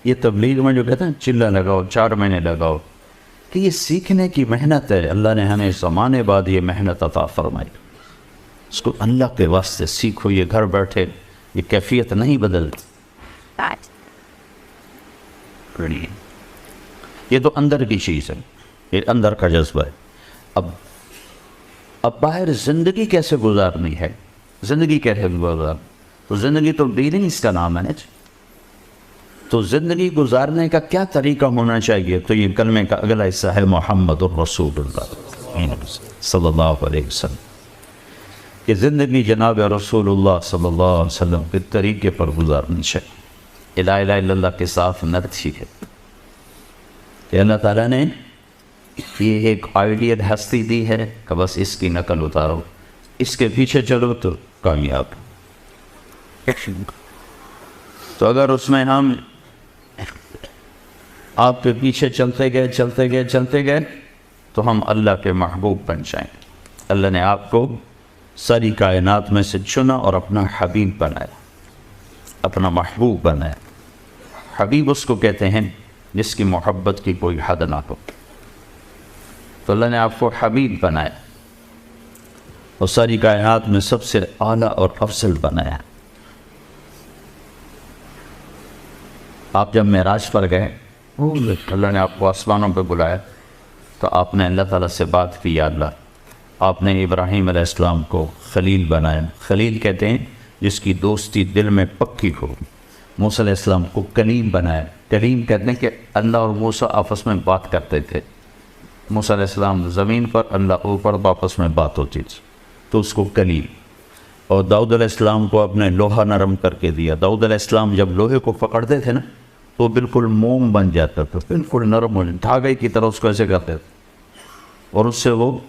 یہ تبلیغ میں جو کہتے ہیں چلہ لگاؤ، 4 مہینے لگاؤ، کہ یہ سیکھنے کی محنت ہے. اللہ نے ہمیں زمانے بعد یہ محنت عطا فرمائی. اس کو اللہ کے واسطے سیکھو. یہ گھر بیٹھے یہ کیفیت نہیں بدلتی. یہ تو اندر کی چیز ہے، یہ اندر کا جذبہ ہے. اب باہر زندگی کیسے گزارنی ہے، زندگی کیسے گزارنی، تو زندگی تو ڈیلنگ اس کا نام ہے. تو زندگی گزارنے کا کیا طریقہ ہونا چاہیے؟ تو یہ کلمے کا اگلا حصہ ہے محمد الرسول اللہ صلی اللہ علیہ وسلم. کہ زندگی جناب رسول اللہ صلی اللہ علیہ وسلم کے طریقے پر گزارنی چاہیے. لا الہ الا اللہ کے ساتھ نرسی ہے کہ اللہ تعالیٰ نے یہ ایک آئیڈیل ہستی دی ہے کہ بس اس کی نقل اتارو، اس کے پیچھے چلو تو کامیاب. تو اگر اس میں ہم آپ کے پیچھے چلتے گئے تو ہم اللہ کے محبوب بن جائیں. اللہ نے آپ کو ساری کائنات میں سے چنا اور اپنا حبیب بنایا، اپنا محبوب بنایا. حبیب اس کو کہتے ہیں جس کی محبت کی کوئی حد نہ ہو. تو اللہ نے آپ کو حبیب بنایا اور ساری کائنات میں سب سے اعلیٰ اور افضل بنایا. آپ جب معراج پر گئے، اللہ نے آپ کو آسمانوں پہ بلایا تو آپ نے اللہ تعالیٰ سے بات کی. یا اللہ، آپ نے ابراہیم علیہ السلام کو خلیل بنایا. خلیل کہتے ہیں جس کی دوستی دل میں پکی ہو. موسیٰ علیہ السلام کو کلیم بنایا. کلیم کہتے ہیں کہ اللہ اور موسیٰ آپس میں بات کرتے تھے. موسیٰ علیہ السلام زمین پر، اللہ اوپر، آپس میں بات ہوتی تھی تو اس کو کلیم. اور داؤد علیہ السلام کو اپنے لوہا نرم کر کے دیا. داؤد علیہ السلام جب لوہے کو پکڑتے تھے نا تو بالکل موم بن جاتا تھا، بالکل نرم ہو جاتا، دھاگے کی طرح اس کو ایسے کرتے تھے اور اس سے وہ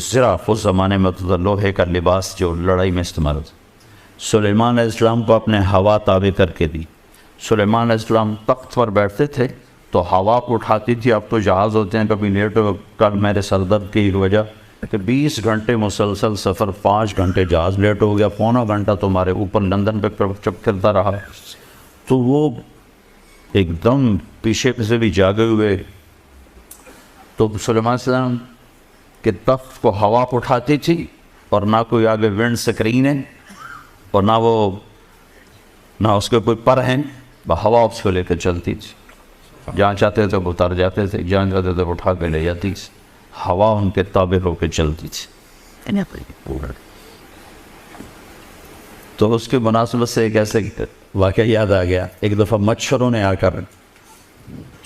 زراف اس زمانے میں ہوتا تھا، لوہے کا لباس جو لڑائی میں استعمال ہوتا. سلیمان علیہ السلام کو اپنے ہوا تابع کر کے دی. سلیمان علیہ السلام تخت پر بیٹھتے تھے تو ہوا کو اٹھاتی تھی. اب تو جہاز ہوتے ہیں، کبھی لیٹ ہو، کل میرے سر درد کی وجہ کہ 20 گھنٹے مسلسل سفر، 5 گھنٹے جہاز لیٹ ہو گیا، پونا گھنٹہ تمہارے اوپر لندن پہ چکرتا رہا، تو وہ ایک دم پیچھے سے بھی جاگے ہوئے. تو سلیمان علیہ السلام کے تخت کو ہوا اٹھاتی تھی، اور نہ کوئی آگے ونڈ سکرین ہے، اور نہ اس کے کوئی پر ہیں، ہوا اس کو لے کے چلتی تھی. جہاں چاہتے تھے وہ اتر جاتے تھے، جہاں چاہتے تھے وہ اٹھا کے لے جاتی تھی. ہوا ان کے تابع ہو کے چلتی تھی. تو اس کے مناسبت سے ایک ایسے واقعہ یاد آ گیا. ایک دفعہ مچھروں نے آ کر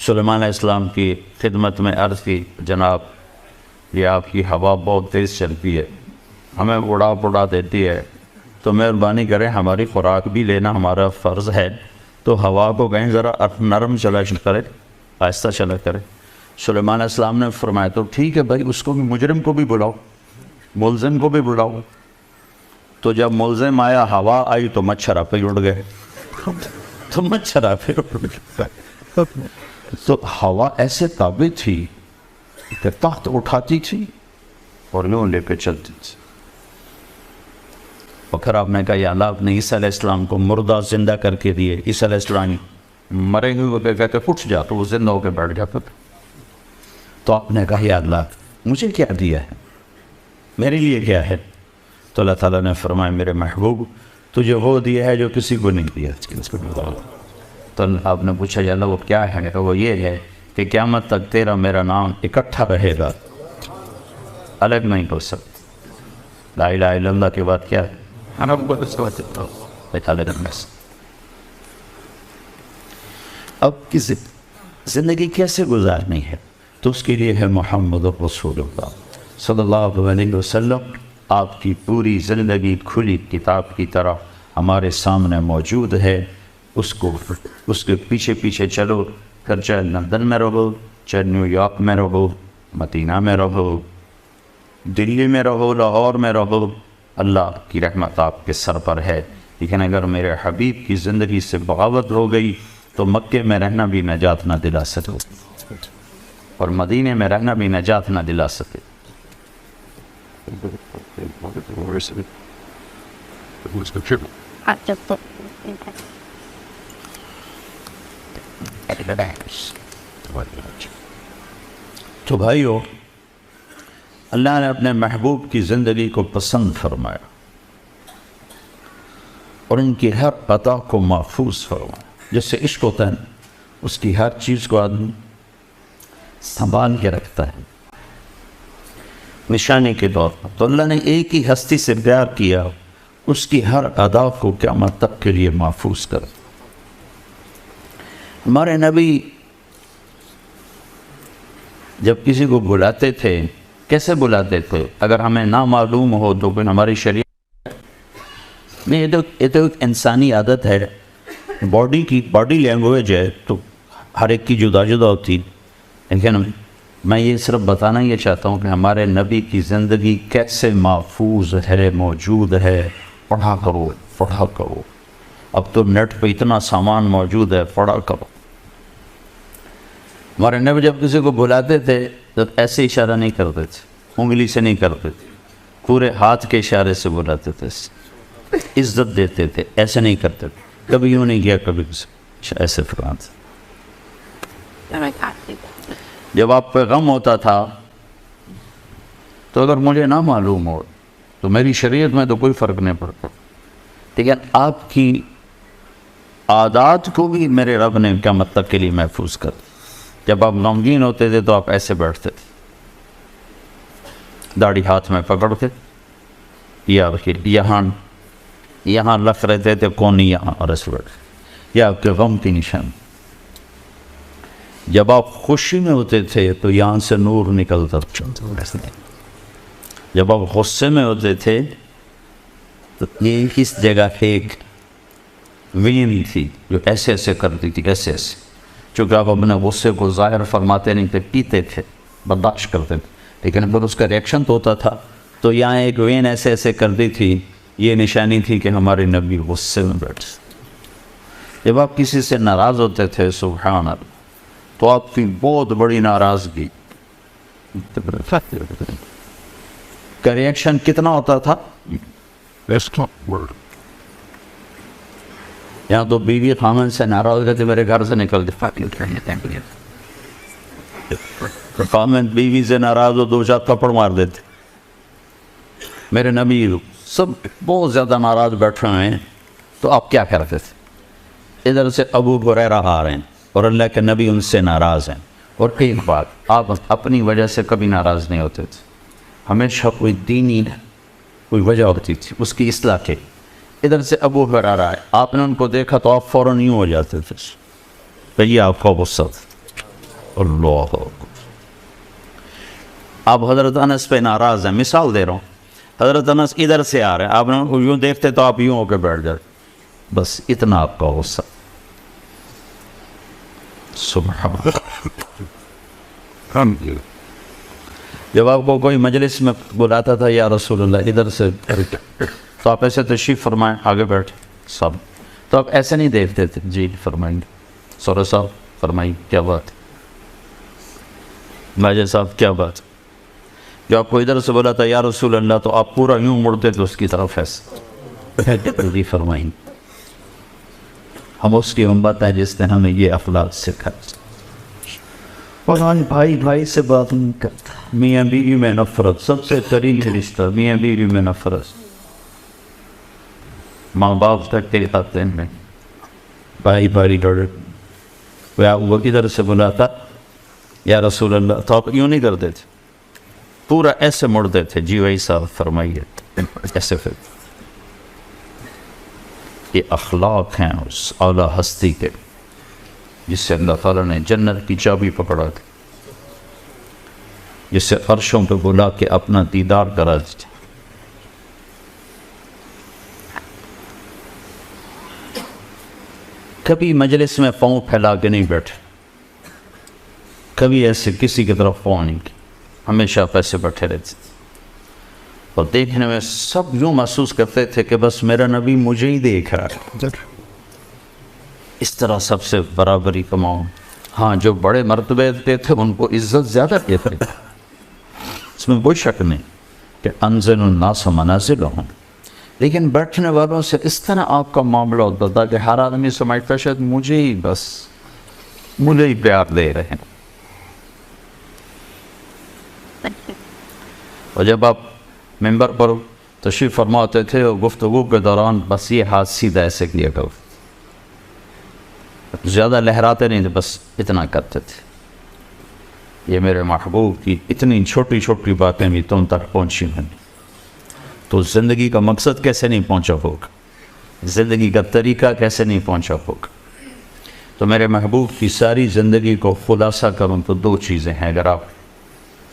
سلیمان علیہ السلام کی خدمت میں عرض کی، جناب یہ آپ کی ہوا بہت تیز چلتی ہے، ہمیں اڑا دیتی ہے، تو مہربانی کریں ہماری خوراک بھی لینا ہمارا فرض ہے، تو ہوا کو کہیں ذرا نرم چلا کرے، آہستہ چلا کرے. سلیمان علیہ السلام نے فرمایا تو ٹھیک ہے بھائی، اس کو بھی، مجرم کو بھی بلاؤ، ملزم کو بھی بلاؤ. تو جب ملزم آیا، ہوا آئی تو مچھر آپ پہ اڑ گئے. تو مچھر آپ پہ اڑ گئے. تو ہوا ایسے تابع تھی کہ تخت اٹھاتی تھی اور یوں لے کے چلتی تھی. اور پھر آپ نے کہا یا اللہ، آپ نے عیسیٰ علیہ السلام کو مردہ زندہ کر کے دیے. عیسیٰ علیہ السلام مرے ہوئے پہ کہتے اٹھ جا، تو وہ زندہ ہو کے بیٹھ جاتا تھا. تو آپ نے کہا یا اللہ مجھے کیا دیا ہے، میرے لیے کیا ہے؟ تو اللہ تعالیٰ نے فرمایا میرے محبوب تجھے وہ دیا ہے جو کسی کو نہیں دیا. تو آپ نے پوچھا یا اللہ وہ کیا ہے؟ تو وہ یہ ہے کہ قیامت تک تیرا میرا نام اکٹھا رہے گا، الگ نہیں ہو سکتا. لا الہ الا اللہ کے بعد کیا ہے؟ اب کی زندگی کیسے گزارنی ہے؟ تو اس کے لیے ہے محمد رسول اللہ صلی اللہ علیہ وسلم. آپ کی پوری زندگی کھلی کتاب کی طرح ہمارے سامنے موجود ہے. اس کے پیچھے پیچھے چلو، پھر چاہے لندن میں رہو، چاہے نیو یارک میں رہو، مدینہ میں رہو، دلی میں رہو، لاہور میں رہو، اللہ کی رحمت آپ کے سر پر ہے. لیکن اگر میرے حبیب کی زندگی سے بغاوت ہو گئی تو مکے میں رہنا بھی نجات نہ دلا سکے، اور مدینے میں رہنا بھی نجات نہ دلا سکے. تو بھائیو، اللہ نے اپنے محبوب کی زندگی کو پسند فرمایا اور ان کی ہر عطا کو محفوظ فرمایا. جیسے عشق ہوتا ہے، اس کی ہر چیز کو آدمی سنبھال کے رکھتا ہے نشانی کے طور پر. تو اللہ نے ایک ہی ہستی سے پیار کیا، اس کی ہر ادا کو قیامت تک کے لیے محفوظ کر. ہمارے نبی جب کسی کو بلاتے تھے کیسے بلاتے تھے؟ اگر ہمیں نہ معلوم ہو تو پھر ہماری شریعت میں یہ تو ایک انسانی عادت ہے، باڈی لینگویج ہے، تو ہر ایک کی جدا جدا ہوتی. لیکن میں یہ صرف بتانا یہ چاہتا ہوں کہ ہمارے نبی کی زندگی کیسے محفوظ ہے، موجود ہے. پڑھا کرو. اب تو نیٹ پہ اتنا سامان موجود ہے، پڑھا کرو. ہمارے نبی جب کسی کو بلاتے تھے تو ایسے اشارہ نہیں کرتے تھے، انگلی سے نہیں کرتے تھے، پورے ہاتھ کے اشارے سے بلاتے تھے، عزت دیتے تھے، ایسے نہیں کرتے تھے. کبھی یوں نہیں کیا، کبھی ایسے فرماتے. جب آپ پہ غم ہوتا تھا تو اگر مجھے نہ معلوم ہو تو میری شریعت میں تو کوئی فرق نہیں پڑتا، لیکن آپ کی عادات کو بھی میرے رب نے قیامت تک کے لیے محفوظ کر. جب آپ غمگین ہوتے تھے تو آپ ایسے بیٹھتے تھے، داڑھی ہاتھ میں پکڑ کے، یا یہاں رکھ رہتے تھے کونی، یہاں اور ایسے بیٹھے. یہ آپ کے غم کی نشان. جب آپ خوشی میں ہوتے تھے تو یہاں سے نور نکلتا تھا. جب آپ غصے میں ہوتے تھے تو یہ اس جگہ ایک وین تھی جو ایسے ایسے کرتی تھی، ایسے ایسے. چونکہ آپ اپنے غصے کو ظاہر فرماتے نہیں تھے، پیتے تھے، برداشت کرتے تھے، لیکن پھر اس کا ریئیکشن تو ہوتا تھا. تو یہاں ایک وین ایسے ایسے کرتی تھی، یہ نشانی تھی کہ ہمارے نبی غصے میں بیٹھے. جب آپ کسی سے ناراض ہوتے تھے، سبحان اللہ، تو آپ کی بہت بڑی ناراضگی کا ریئیکشن کتنا ہوتا تھا؟ یہاں تو بیوی خامن سے ناراض رہتے میرے گھر سے نکل دے، خامن بیوی سے ناراض ہو 2-4 تھپڑ مار دیتے. میرے نبی سب بہت زیادہ ناراض بیٹھے ہوئے ہیں تو آپ کیا کرتے تھے؟ ادھر سے ابو ہریرہ آ رہے ہیں اور اللہ کے نبی ان سے ناراض ہیں. اور ایک بات، آپ اپنی وجہ سے کبھی ناراض نہیں ہوتے تھے، ہمیشہ کوئی دینی کوئی وجہ ہوتی تھی اس کی اصلاح کے. ادھر سے ابو ہریرہ آئے، آپ نے ان کو دیکھا تو آپ فوراً یوں ہو جاتے تھے کہ یہ آپ کا غصہ تھا. اللہ آپ حضرت انس پہ ناراض ہیں، مثال دے رہا ہوں. حضرت انس ادھر سے آ رہے ہیں، آپ نے ان کو یوں دیکھتے تو آپ یوں ہو کے بیٹھ جاتے، بس اتنا آپ کا غصہ. سبحان اللہ. جب آپ کو کوئی مجلس میں بلاتا تھا یا رسول اللہ ادھر سے، تو آپ ایسے تشریف فرمائیں، آگے بیٹھے سب، تو آپ ایسے نہیں دیکھتے تھے جی فرمائیں گے سورہ صاحب فرمائیں کیا بات، ماجد صاحب کیا بات. جو آپ کو ادھر سے بولا تھا یا رسول اللہ تو آپ پورا یوں مڑتے تھے اس کی طرف ایسے فرمائیں. ہم اس کی امت ہے جس نے ہمیں یہ اخلاق سکھا. قرآن بھائی بھائی سے بات نہیں کرتا، میاں بیوی میں نفرت، سب سے قریب رشتہ میاں بیوی میں نفرت. ماں باپ تک کے خاطر میں بھائی بھائی ڈر. وہ ادھر سے بلاتا یا رسول اللہ تو آپ یوں نہیں کرتے تھے، پورا ایسے مڑتے تھے جی وہی صاحب فرمائیے ایسے. پھر یہ اخلاق ہیں اس اعلیٰ ہستی کے جس سے اللہ تعالیٰ نے جنت کی چابی پکڑا تھی، جس سے عرشوں پہ بلا کے اپنا دیدار کرا دیتے. کبھی مجلس میں پاؤں پھیلا کے نہیں بیٹھے، کبھی ایسے کسی کی طرف پاؤں نہیں کی، ہمیشہ پیسے بیٹھے رہتے. اور دیکھنے میں سب یوں محسوس کرتے تھے کہ بس میرا نبی مجھے ہی دیکھ رہا ہے. اس طرح سب سے برابری کماؤ. ہاں جو بڑے مرتبے دیتے تھے ان کو عزت زیادہ دیتے تھے، اس میں کوئی شک نہیں کہ انزل الناس منازلہم، لیکن بیٹھنے والوں سے اس طرح آپ کا معاملہ ہوتا تھا کہ ہر آدمی سمجھتا شاید مجھے ہی پیار دے رہے ہیں. اور جب آپ ممبر پر تشریف فرماتے تھے اور گفتگو کے دوران بس یہ ہاتھ سیدھا ایسے کیا کرو، زیادہ لہراتے نہیں تھے، بس اتنا کرتے تھے. یہ میرے محبوب کی اتنی چھوٹی چھوٹی باتیں بھی تم تک پہنچی ہیں تو زندگی کا مقصد کیسے نہیں پہنچا ہوگا، زندگی کا طریقہ کیسے نہیں پہنچا ہوگا. تو میرے محبوب کی ساری زندگی کو خلاصہ کروں تو 2 چیزیں ہیں، اگر آپ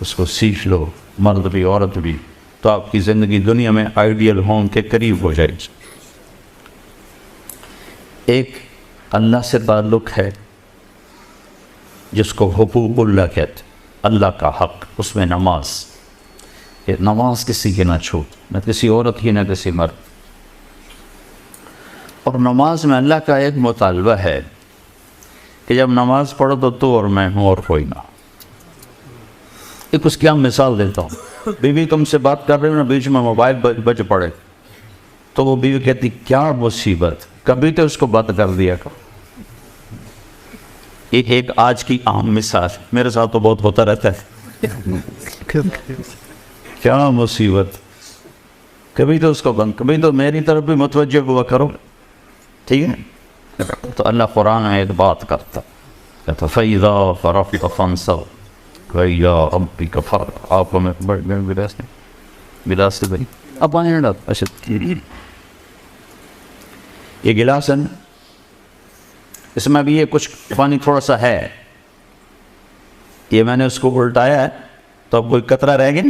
اس کو سیکھ لو، مرد بھی عورت بھی، تو آپ کی زندگی دنیا میں آئیڈیل ہوم کے قریب ہو جائے گی. ایک اللہ سے تعلق ہے جس کو حقوق اللہ کہتے، اللہ کا حق، اس میں نماز، کہ نماز کسی کی نہ چھوٹ، نہ کسی عورت کی نہ کسی مرد. اور نماز میں اللہ کا ایک مطالبہ ہے کہ جب نماز پڑھو تو اور میں ہوں اور کوئی نہ. ایک اس کی ہم مثال دیتا ہوں، بیوی تم سے بات کر رہے ہو نا، بیچ میں موبائل بج پڑے تو وہ بیوی کہتی کیا مصیبت، کبھی تو اس کو بات کر دیا کرو. ایک آج کی عام مثال، میرے ساتھ تو بہت ہوتا رہتا ہے، کیا مصیبت، کبھی تو اس کو بند، کبھی تو میری طرف بھی متوجہ ہوا کرو. ٹھیک ہے، تو اللہ قرآن میں ایک بات کرتا کہتا فَإِذَا فَرَغْتَ فَانْصَبْ وَإِلَىٰ رَبِّكَ فَارْغَب. آپ کو میں گلاس سے بھائی اب آئیں نا، اچھا یہ گلاس ہے نا، اس میں بھی یہ کچھ پانی تھوڑا سا ہے، یہ میں نے اس کو الٹایا ہے تو اب کوئی قطرہ رہ گیا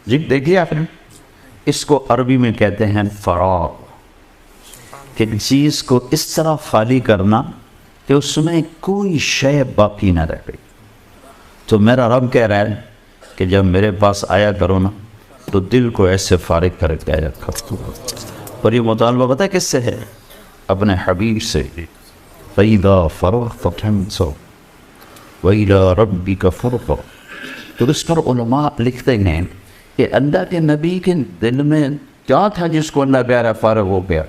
جی. دیکھیے آپ نے، اس کو عربی میں کہتے ہیں فراغ، کہ چیز کو اس طرح خالی کرنا کہ اس میں کوئی شے باقی نہ رہ گئی. تو میرا رب کہہ رہا ہے کہ جب میرے پاس آیا کرو نا تو دل کو ایسے فارغ کر کے آیا کرو. اور یہ مطالبہ پتہ ہے کس سے ہے؟ اپنے حبیب سے. فَإِذَا فَرَغْتَ فَانْصَبْ وَإِلَىٰ رَبِّكَ فَارْغَب. تو اس پر علماء لکھتے ہیں کہ اللہ کے نبی کے دل میں کیا تھا جس کو اللہ پیارا فارغ ہو گیا؟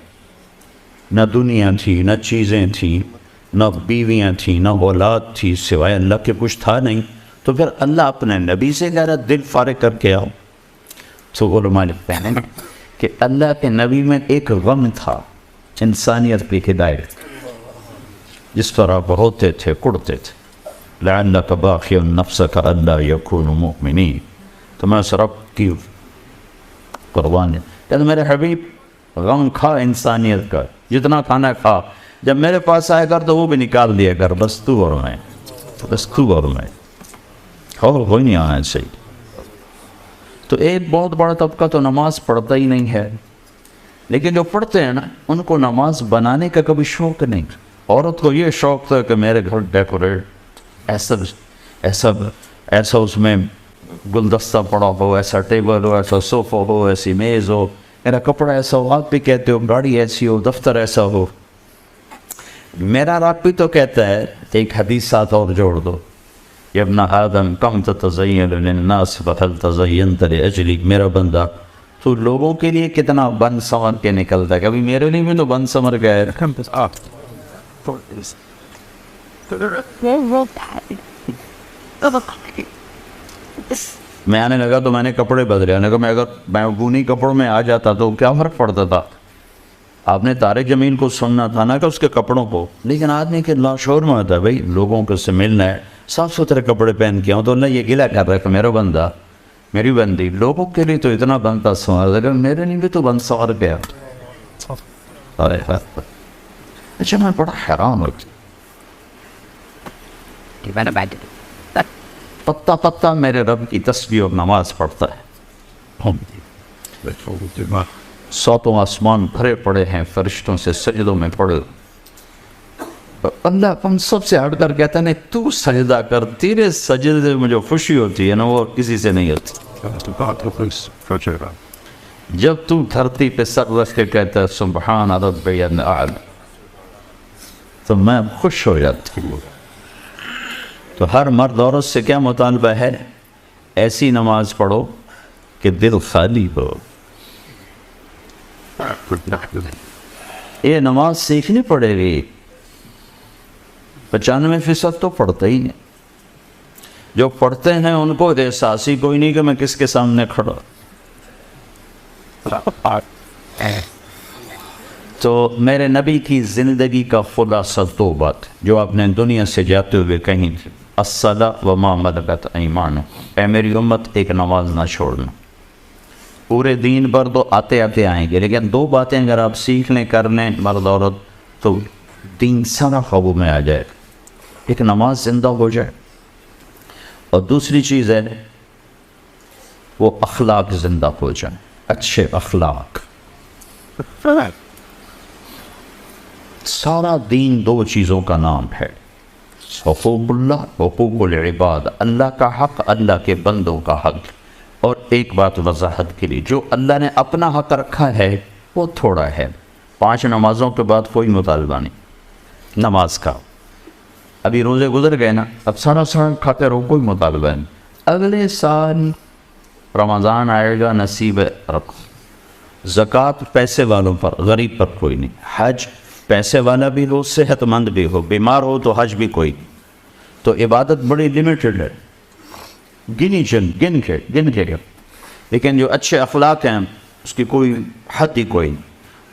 نہ دنیا تھی، نہ چیزیں تھیں، نہ بیویاں تھیں، نہ اولاد تھی، سوائے اللہ کے کچھ تھا نہیں. تو پھر اللہ اپنے نبی سے کہہ رہا دل فارغ کر کے آؤ. تو علماء لکھتے ہیں کہ اللہ کے نبی میں ایک غم تھا، انسانیت کی ہدایت، جس پر آپ ہوتے تھے، کڑتے تھے. لعلک باخع نفسک الا یکونوا مؤمنین. تو میں اس رب کی قربان ہے کہ میرے حبیب غم کھا انسانیت کا، جتنا کھانا کھا، جب میرے پاس آئے کر تو وہ بھی نکال دیا کر، بس تو اور میں، بس تو اور میں، اور کوئی نہیں آیا صحیح. تو ایک بہت بڑا طبقہ تو نماز پڑھتا ہی نہیں ہے، لیکن جو پڑھتے ہیں نا ان کو نماز بنانے کا کبھی شوق نہیں. عورت کو یہ شوق تھا کہ میرے گھر ڈیکوریٹ ایسا ایسا ایسا اس میں گلدستہ پڑا ہو، ایسا ٹیبل ہو، ایسا صوفہ ہو، ایسی میز ہو، میرا کپڑا ایسا ہو، آپ بھی کہتے ہو گاڑی ایسی ہو، دفتر ایسا ہو. میرا رب بھی تو کہتا ہے، ایک حدیث ساتھ اور جوڑ دو، یا ابن آدم کم تتزین للناس فهل تزینت لاجلی. میرا بندہ تو لوگوں کے لیے کتنا بن سنور کے نکلتا ہے، کبھی میرے لیے بھی تو بن سنور گیا ہے. میں آنے لگا تو میں نے کپڑے بدلے. آنے کا میں اگر میں اونی کپڑوں میں آ جاتا تو کیا فرق پڑتا تھا؟ آپ نے طارق جمیل کو سننا تھا نا کہ اس کے کپڑوں کو، لیکن آدمی کے لاشعور میں آتا ہے بھائی لوگوں کو سے ملنا ہے، صاف ستھرے کپڑے پہن کے آؤں. تو اللہ یہ گلہ کر رہا ہے کہ میرا بندہ، میری بندی، لوگوں کے لیے تو اتنا بنتا سوار، لیکن میرے لیے بھی تو بند سوار گیا. اچھا میں بڑا حیران ہو گیا، پتہ پتہ میرے رب کی تسبیح اور نماز پڑھتا ہے. ساتوں آسمان بھرے پڑے ہیں فرشتوں سے، سجدوں میں پڑے. اللہ ہم سب سے ہٹ کر کہتا ہے نہیں تو سجدہ کر، تیرے سجدے سے مجھے خوشی ہوتی ہے نا، وہ کسی سے نہیں ہوتی. جب تو دھرتی پہ سر رکھ کے کہتا ہے سبحان ربی الاعلی تو میں خوش ہو جاتا ہوں. تو ہر مرد عورت سے کیا مطالبہ ہے؟ ایسی نماز پڑھو کہ دل خالی ہو. یہ نماز سیکھنی پڑے گی. 95% تو پڑھتے ہی نہیں. جو پڑھتے ہیں ان کو احساس ہی کوئی نہیں کہ میں کس کے سامنے کھڑا. تو میرے نبی کی زندگی کا خلاصہ دو بات جو آپ نے دنیا سے جاتے ہوئے کہیں تھی، الصلاۃ وما ملکت ایمانکم. اے میری امت ایک نماز نہ چھوڑنا. پورے دین پر تو آتے آتے آئیں گے، لیکن دو باتیں اگر آپ سیکھ لیں کر لیں مرد عورت تو دین سارا قابو میں آ جائے. ایک نماز زندہ ہو جائے، اور دوسری چیز ہے وہ اخلاق زندہ ہو جائیں، اچھے اخلاق. سارا دین دو چیزوں کا نام ہے، حقوق اللہ، حقوق العباد، اللہ کا حق، اللہ کے بندوں کا حق. اور ایک بات وضاحت کے لیے، جو اللہ نے اپنا حق رکھا ہے وہ تھوڑا ہے. 5 نمازوں کے بعد کوئی مطالبہ نہیں نماز کا. ابھی روزے گزر گئے نا، اب سارا کھاتے رہو، کوئی مطالبہ نہیں. اگلے سال رمضان آئے گا، نصیب رکھو. زکوٰۃ پیسے والوں پر، غریب پر کوئی نہیں. حج پیسے والا بھی ہو، صحت مند بھی ہو، بیمار ہو تو حج بھی کوئی. تو عبادت بڑی لیمیٹڈ ہے، گن کے. لیکن جو اچھے اخلاق ہیں اس کی کوئی حد ہی کوئی نہیں.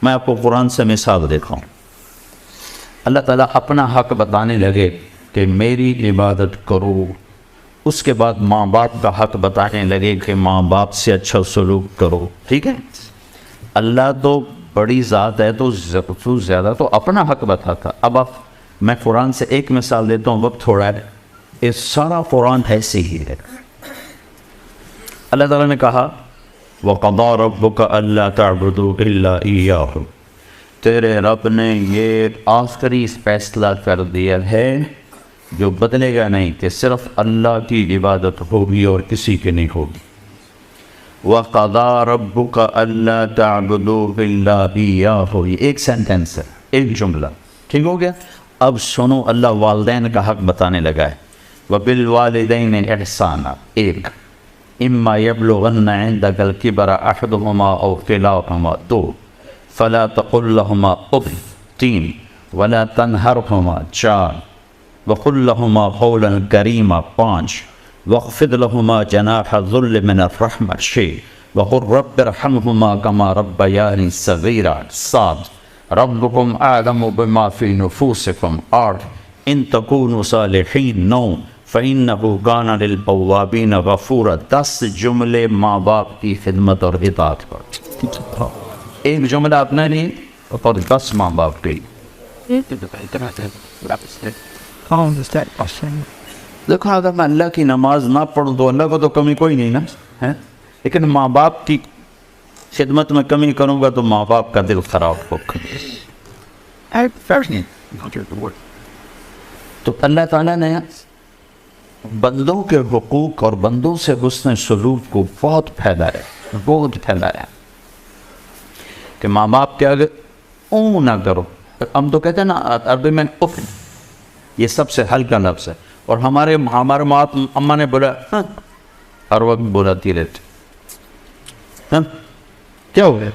میں آپ کو قرآن سے مثال دیکھا ہوں. اللہ تعالیٰ اپنا حق بتانے لگے کہ میری عبادت کرو، اس کے بعد ماں باپ کا حق بتانے لگے کہ ماں باپ سے اچھا سلوک کرو. ٹھیک ہے، اللہ تو بڑی ذات ہے تو زیادہ تو اپنا حق بتاتا. اب میں قرآن سے ایک مثال دیتا ہوں، وقت تھوڑا ہے. یہ سارا قرآن ایسے ہی ہے. اللہ تعالیٰ نے کہا وَقَضَىٰ رَبُّكَ أَلَّا تَعْبُدُوا إِلَّا إِيَّاهُ. تیرے رب نے یہ آخری فیصلہ کر دیا ہے جو بدلے گا نہیں کہ صرف اللہ کی عبادت ہوگی اور کسی کی نہیں ہوگی. وَقَضَىٰ رَبُّكَ أَلَّا تَعْبُدُوا إِلَّا إِيَّاهُ. یہ ایک سینٹنس ہے، ایک جملہ. ٹھیک ہو گیا؟ اب سنو، اللہ والدین کا حق بتانے لگا ہے. وَبِالْوَالِدَيْنِ إِحْسَانًا. ایک اما یبلغن عندک الکبر احدهما او کلاہما 2 فلا تقل لهما اف 3 ولا تنہرهما 4 وقل لهما قولا کریما 5 واخفض لهما جناح الذل من الرحمة 6 وقل رب ارحمهما كما ربياني صغيرا 7 ربكم اعلم بما في نفوسكم 8 ان تكونوا صالحين 9 فإنه كان للأوابين غفورا 10 جملے ماں باپ کی خدمت اور اطاعت پر. ایک جملہ اپنا نہیں اور 10 ماں باپ کی. دیکھو اگر میں اللہ کی نماز نہ پڑھوں تو اللہ کو تو کمی کوئی نہیں نا، لیکن ماں باپ کی خدمت میں کمی کروں گا تو ماں باپ کا دل خراب ہوگا. تو اللہ تعالیٰ نے بندوں کے حقوق اور بندوں سے حسن سلوک کو بہت پھیلایا کہ ماں باپ کے آگے اون نہ کرو. ہم تو کہتے ہیں نا عربی میں اف، یہ سب سے ہلکا لفظ ہے، اور ہمارے ماں اماں نے بولا ہر وقت بولاتی رہتی. کیا ہو گیا؟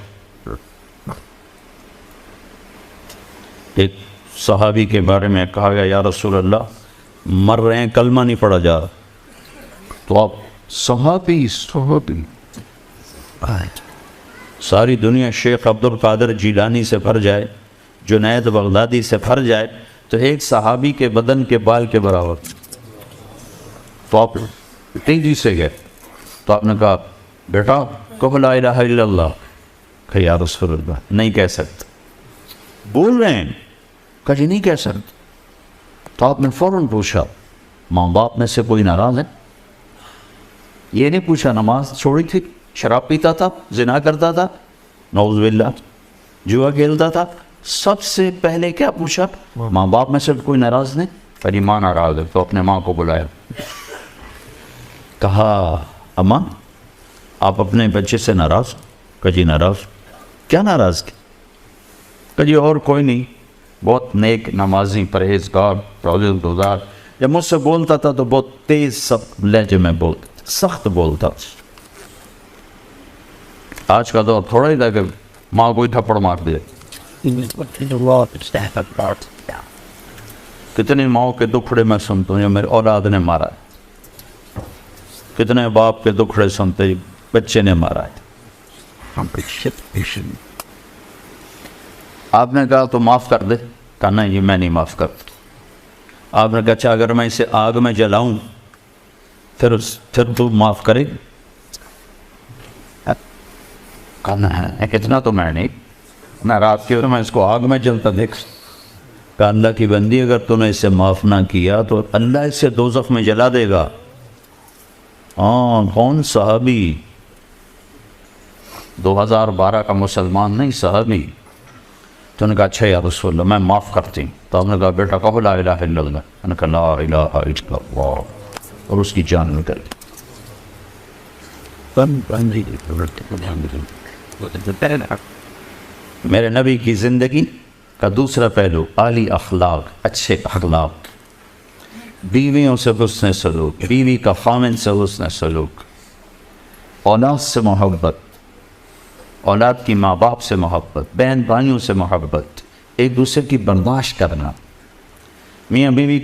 ایک صحابی کے بارے میں کہا گیا یا رسول اللہ مر رہے ہیں، کلمہ نہیں پڑھا جا رہا. تو آپ صحابی ساری دنیا شیخ عبد القادر جیلانی سے بھر جائے، جنید بغدادی سے بھر جائے تو ایک صحابی کے بدن کے بال کے برابر. تو آپ تیزی سے گئے تو آپ نے کہا بیٹا کہو لا الہ الا اللہ. کہ یا رسول اللہ نہیں کہہ سکتے. بول رہے ہیں؟ کہا جی نہیں کہہ سکتے. تو آپ نے فوراً پوچھا ماں باپ میں سے کوئی ناراض ہے؟ یہ نہیں پوچھا نماز چھوڑی تھی، شراب پیتا تھا، زنا کرتا تھا، نعوذ باللہ، جوا کھیلتا تھا. سب سے پہلے کیا پوچھا؟ ماں باپ میں سے کوئی ناراض نہیں؟ پہلی ماں ناراض ہے. تو اپنے ماں کو بلایا، کہا اماں آپ اپنے بچے سے ناراض؟ کہ جی ناراض. کیا ناراض کی؟ کہ جی اور کوئی نہیں، بہت نیک نمازی پرہیزگار روزہ. جب مجھ سے بولتا تھا تو بہت تیز سخت لہجے میں بولتا، سخت بولتا. آج کا دور تھوڑا ہی تھا کہ ماں کوئی تھپڑ مار دے. کتنی ماؤں کے دکھڑے میں سنتا ہوں میرے اولاد نے مارا ہے، کتنے باپ کے دکھڑے سنتے بچے نے مارا ہے. آپ نے کہا تو معاف کر دے. کہا نہیں جی میں نہیں معاف کرتا. آپ نے کہا اچھا اگر میں اسے آگ میں جلاؤں پھر تو معاف کرے گی؟ کہنا ہے اتنا تو میں نہیں، میں رات کے میں اس کو آگ میں جلتا دیکھ. کہا اللہ کی بندی اگر تو نے اسے معاف نہ کیا تو اللہ اسے دوزخ میں جلا دے گا. کون؟ صحابی، 2012 کا مسلمان نہیں، صحابی. تو نے کہا اچھا یا رسول اللہ میں معاف کرتی ہوں. تو ہم نے کہا بیٹا کہو لا الہ الا اللہ. میں نے کہا لا الہ الا اللہ، اور اس کی جان نکل گئی. میرے نبی کی زندگی کا دوسرا پہلو عالی اخلاق، اچھے اخلاق. بیویوں سے حسن سلوک، بیوی کا خامن سے حسن سلوک، اولاد سے محبت، اولاد کی ماں باپ سے محبت، بہن بھائیوں سے محبت، ایک دوسرے کی برداشت کرنا. میاں بیوی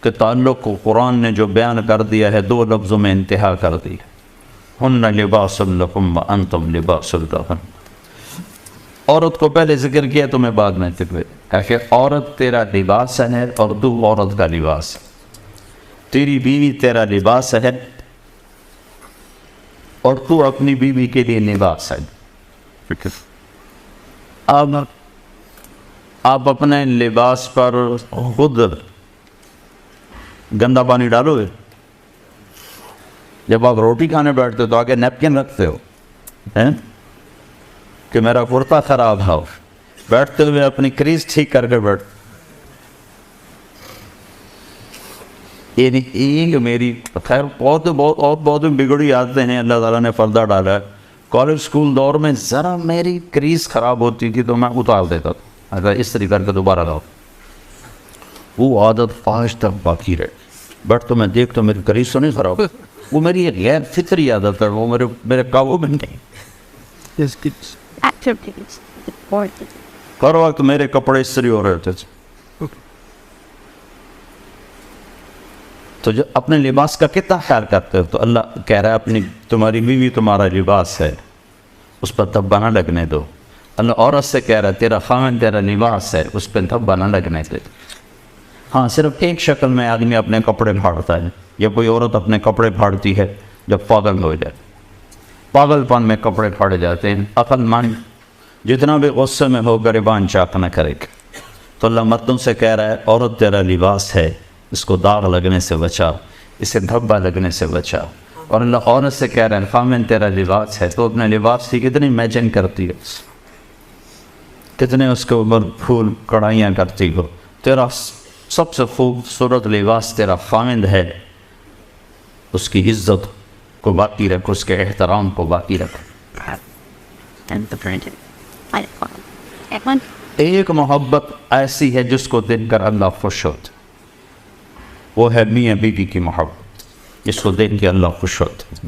کے تعلق کو قرآن نے جو بیان کر دیا ہے 2 لفظوں میں انتہا کر دی. ہن لباس لکم وانتم لباس لہن. عورت کو پہلے ذکر کیا تمہیں بعد میں ذکر کہ عورت تیرا لباس ہے اور تو عورت کا لباس ہے. تیری بیوی تیرا لباس ہے اور تو اپنی بیوی کے لیے لباس ہے. آپ اپنے لباس پر خود گندا پانی ڈالو گے؟ جب آپ روٹی کھانے بیٹھتے تو آگے نیپکن رکھتے ہو کہ میرا کرتا خراب ہے، بیٹھتے ہوئے اپنی کریز ٹھیک کر کے بیٹھ. یہ میری خیر بہت بگڑی عادتیں ہیں اللہ تعالیٰ نے پردہ ڈالا ہے. کالج اسکول دور میں ذرا میری کریز خراب ہوتی تھی تو میں اتار دیتا تھا، اگر اس طریقے کر کے دوبارہ لاؤ. وہ عادت آج تک باقی رہے. بٹ تو میں دیکھ تو میری کریز تو نہیں خراب. وہ میری ایک غیر فطری عادت ہے، وہ میرے قابو میں نہیں۔ ہر وقت میرے کپڑے استری ہو رہے تھے۔ تو جو اپنے لباس کا کتنا خیال کرتے ہو، تو اللہ کہہ رہا ہے تمہاری بیوی تمہارا لباس ہے، اس پر دھبا نہ لگنے دو۔ اللہ عورت سے کہہ رہا ہے تیرا خامن تیرا لباس ہے، اس پہ دھبا نہ لگنے دے۔ ہاں صرف ایک شکل میں آدمی اپنے کپڑے پھاڑتا ہے، یا کوئی عورت اپنے کپڑے پھاڑتی ہے جب پاگل ہو جائے، پاگل پن میں کپڑے پھاڑے جاتے ہیں۔ عقل مند جتنا بھی غصے میں ہو گریبان چاک نہ کرے گا۔ تو اللہ مردوں سے کہہ رہا ہے عورت تیرا لباس ہے، اس کو داغ لگنے سے بچا، اسے دھبا لگنے سے بچا۔ اور اللہ عورت سے کہہ رہا ہے خامن تیرا لباس ہے، تو اپنے لباس کی کتنی میچنگ کرتی ہے، کتنے اس کے اوپر پھول کڑھائیاں کرتی ہو۔ تیرا سب سے خوبصورت لباس تیرا خامند ہے، اس کی عزت کو باقی رکھ، اس کے احترام کو باقی رکھ۔ ایک محبت ایسی ہے جس کو دیکھ کر اللہ خوش ہوتا، وہ ہے میاں بیوی کی محبت، جس کو دیکھ کے اللہ خوش ہوتا۔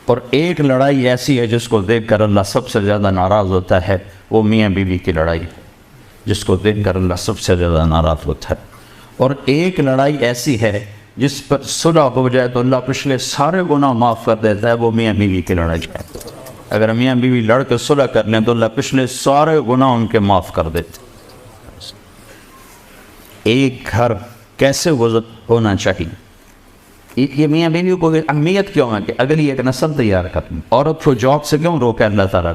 اور ایک لڑائی ایسی ہے جس کو دیکھ کر اللہ سب سے زیادہ ناراض ہوتا ہے، وہ میاں بیوی کی لڑائی ہے، جس کو دیکھ کر اللہ سب سے زیادہ ناراض ہوتا ہے۔ اور ایک لڑائی ایسی ہے جس پر صلح ہو جائے تو اللہ پچھلے سارے گناہ معاف کر دیتا ہے، وہ میاں بیوی کی لڑائی ہے۔ اگر میاں بیوی لڑ کے صلح کر لیں تو اللہ پچھلے سارے گناہ ان کے معاف کر دیتے۔ ایک گھر کیسے ہونا چاہیے، یہ میاں بیوی کو اہمیت کیوں ہے کہ اگلی ایک نسل تیار کریں۔ عورت کو جاب سے کیوں روکے اللہ تعالیٰ؟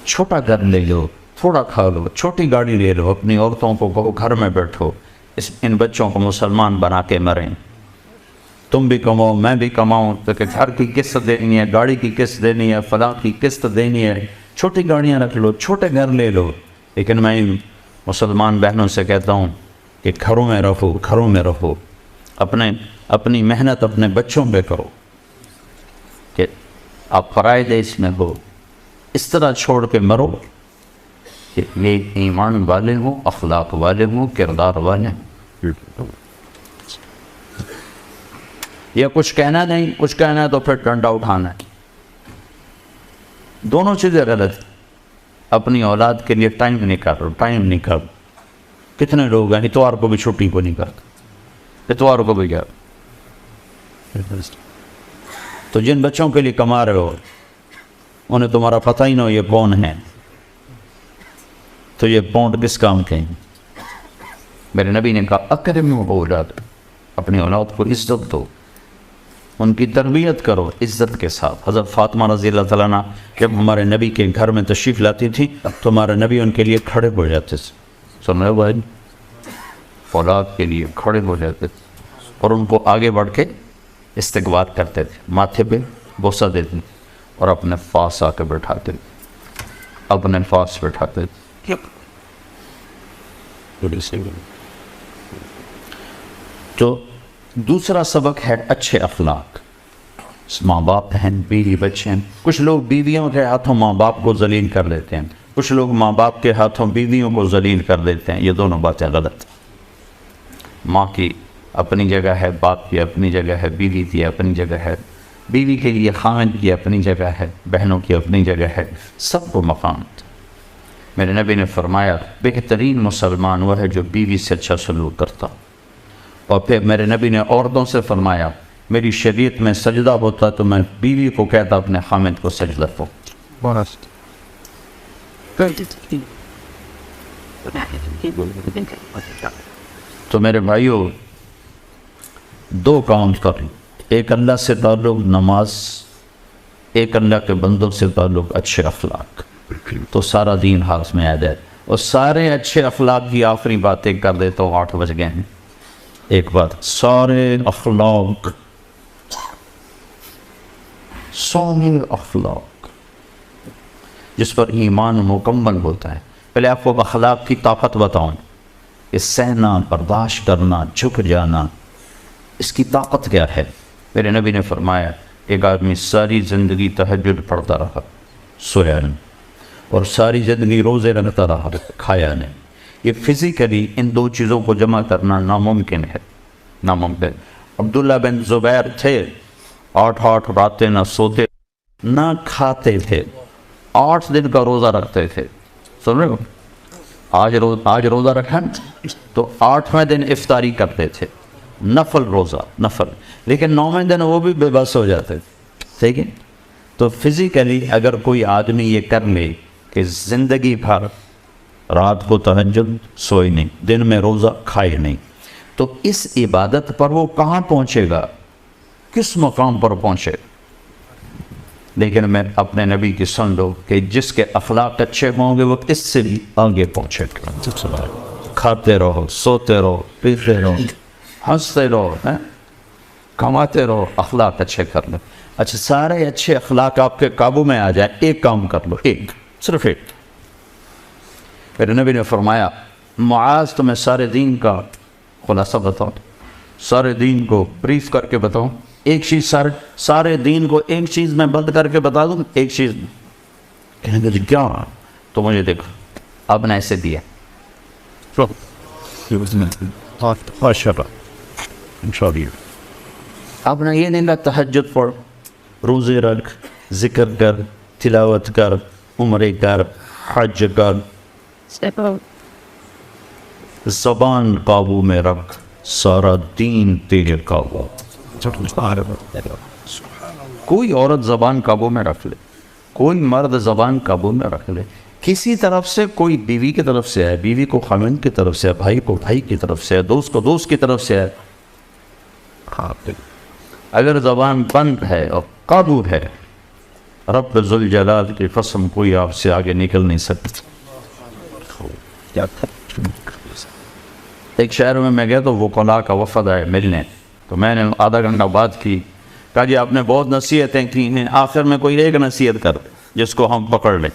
چھوٹا گھر لے لو، تھوڑا کھا لو، چھوٹی گاڑی لے لو، اپنی عورتوں کو کہو گھر میں بیٹھو، ان بچوں کو مسلمان بنا کے مریں، تم بھی کماؤ میں بھی کماؤں، تو کہ گھر کی قسط دینی ہے، گاڑی کی قسط دینی ہے، فلاں کی قسط دینی ہے، چھوٹی گاڑیاں رکھ لو، چھوٹے گھر لے لو۔ لیکن میں مسلمان بہنوں سے کہتا ہوں کہ گھروں میں رہو، گھروں میں رہو، اپنی محنت اپنے بچوں پہ کرو، کہ آپ فرائض اس میں ہو، اس طرح چھوڑ کے مرو کہ یہ ایمان والے ہوں، اخلاق والے ہوں، کردار والے ہوں۔ یا کچھ کہنا نہیں، کچھ کہنا ہے تو پھر ڈنڈا اٹھانا ہے، دونوں چیزیں غلط ہیں۔ اپنی اولاد کے لیے ٹائم نہیں کر۔ کتنے لوگ ہیں اتوار کو بھی چھٹی کو نہیں کرتے، اتوار کو بھی کیا۔ تو جن بچوں کے لیے کما رہے ہو انہیں تمہارا پتہ ہی نہ ہو یہ کون ہے، تو یہ پونڈ کس کام کے ہیں؟ میرے نبی نے کہا اکرموا اولاد، اپنی اولاد کو عزت دو، ان کی تربیت کرو عزت کے ساتھ۔ حضرت فاطمہ رضی اللہ تعالیٰ عنہ جب ہمارے نبی کے گھر میں تشریف لاتی تھی تو ہمارے نبی ان کے لیے کھڑے ہو جاتے تھے، سن رہے بھائی، اولاد کے لیے کھڑے ہو جاتے تھے اور ان کو آگے بڑھ کے استقبال کرتے تھے، ماتھے پہ بوسہ دیتے اور اپنے پاس آ کے بٹھاتے تھے، اپنے پاس بٹھاتے تھے۔ تو دوسرا سبق ہے اچھے اخلاق۔ ماں باپ ہیں، بیوی بچے ہیں، کچھ لوگ بیویوں کے ہاتھوں ماں باپ کو ذلیل کر دیتے ہیں، کچھ لوگ ماں باپ کے ہاتھوں بیویوں کو ذلیل کر دیتے ہیں۔ یہ دونوں باتیں غلط ہیں۔ ماں کی اپنی جگہ ہے، باپ کی اپنی جگہ ہے، بیوی کی اپنی جگہ ہے، بیوی کے لیے خاوند کی اپنی جگہ ہے، بہنوں کی اپنی جگہ ہے، سب کو مقام ہے۔ میرے نبی نے فرمایا بہترین مسلمان وہ ہے جو بیوی سے اچھا سلوک کرتا۔ اور پھر میرے نبی نے عورتوں سے فرمایا میری شریعت میں سجدہ ہوتا تو میں بیوی کو کہتا اپنے خامد کو سجدہ کو۔ تو میرے بھائیوں، دو کام کریں، ایک اللہ سے تعلق نماز، ایک اللہ کے بندوں سے تعلق اچھے اخلاق، تو سارا دین ہاتھ میں آ جائے۔ اور سارے اچھے اخلاق کی آخری باتیں کر دیتا ہوں، 8 بج گئے ہیں۔ ایک بات، سارے اخلاق جس پر ایمان مکمل ہوتا ہے۔ پہلے آپ کو اخلاق کی طاقت بتاؤں کہ سہنا، برداشت کرنا، جھک جانا، اس کی طاقت کیا ہے۔ میرے نبی نے فرمایا ایک آدمی ساری زندگی تہجد پڑھتا رہا، سویا نہیں، اور ساری زندگی روزے رکھتا رہا، کھایا نہیں۔ یہ فزیکلی ان دو چیزوں کو جمع کرنا ناممکن ہے۔ ناممکن. عبداللہ بن زبیر تھے 8 راتیں نہ سوتے نہ کھاتے تھے, 8 دن کا روزہ رکھتے تھے. سن رہے ہو؟ آج روزہ رکھا تو 8ویں دن افطاری کرتے تھے, نفل روزہ نفل, لیکن 9ویں دن وہ بھی بے بس ہو جاتے تھے. ٹھیک ہے, تو فزیکلی اگر کوئی آدمی یہ کر لے کہ زندگی بھر رات کو تہجد سوئی نہیں, دن میں روزہ کھائے نہیں, تو اس عبادت پر وہ کہاں پہنچے گا, کس مقام پر پہنچے. لیکن میں اپنے نبی کی سن لو کہ جس کے اخلاق اچھے ہوں گے وہ اس سے بھی آگے پہنچے گا. کھاتے رہو, سوتے رہو, پیتے رہو, ہنستے رہو, کماتے رہو, اخلاق اچھے کر لو. اچھا, سارے اچھے اخلاق آپ کے قابو میں آ جائیں, ایک کام کر لو, ایک, صرف ایک. پھر نبی نے فرمایا معاذ تمہیں سارے دین کا خلاصہ بتاؤ, سارے دین کو بریف کر کے بتاؤں, ایک چیز سارے دین کو ایک چیز میں بند کر کے بتا دوں, ایک چیز. کہنے لگے کیا؟ تو مجھے دیکھو اب نے ایسے دیا, اب نے یہ نہیں کہا تہجد پڑھ, روزے رکھ, ذکر کر, تلاوت کر, عمرے کر, حج کر, زبان قابو میں رکھ, سارا دین تیرے قابو. کوئی عورت زبان قابو میں رکھ لے, کوئی مرد زبان قابو میں رکھ لے, کسی طرف سے, کوئی بیوی کی طرف سے ہے, بیوی کو خاوند کی طرف سے ہے, بھائی کو بھائی کی طرف سے ہے, دوست کو دوست کی طرف سے ہے. اگر زبان بند ہے اور قابو ہے, رب ذوالجلال کی قسم کوئی آپ سے آگے نکل نہیں سکتا. ایک شہر میں میں گیا تو وہ وکلاء کا وفد آئے ملنے, تو میں نے آدھا گھنٹہ بات کی, کہا جی آپ نے بہت نصیحتیں کی ہیں, آخر میں کوئی ایک نصیحت کر جس کو ہم پکڑ لیں.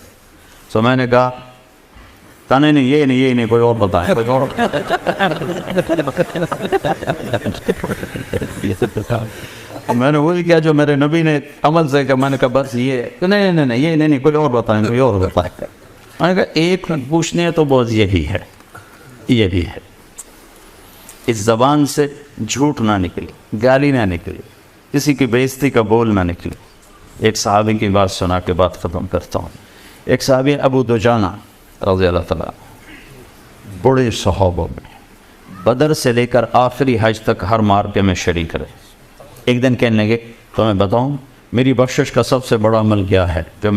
تو میں نے کہا نہیں یہ نہیں کوئی اور بتائیں, کوئی اور. میں نے وہی کیا جو میرے نبی نے عمل سے کہ میں نے کہا بس یہ نہیں کوئی اور بتائیں, کوئی اور بتائیں. میں نے کہا ایک پوچھنے ہے تو بہت یہی ہے, اس زبان سے جھوٹ نہ نکلے, گالی نہ نکلے, کسی کی بے عزتی کا بول نہ نکلے. ایک صحابی کی بات سنا کے بات ختم کرتا ہوں. ایک صحابی ابو دجانہ رضی اللہ تعالیٰ, بڑے صحابہ میں, بدر سے لے کر آخری حج تک ہر مارکے میں شریک رہے. ایک دن کہنے لگے تو میں بتاؤں میری بخشش کا سب سے بڑا عمل کیا ہے جو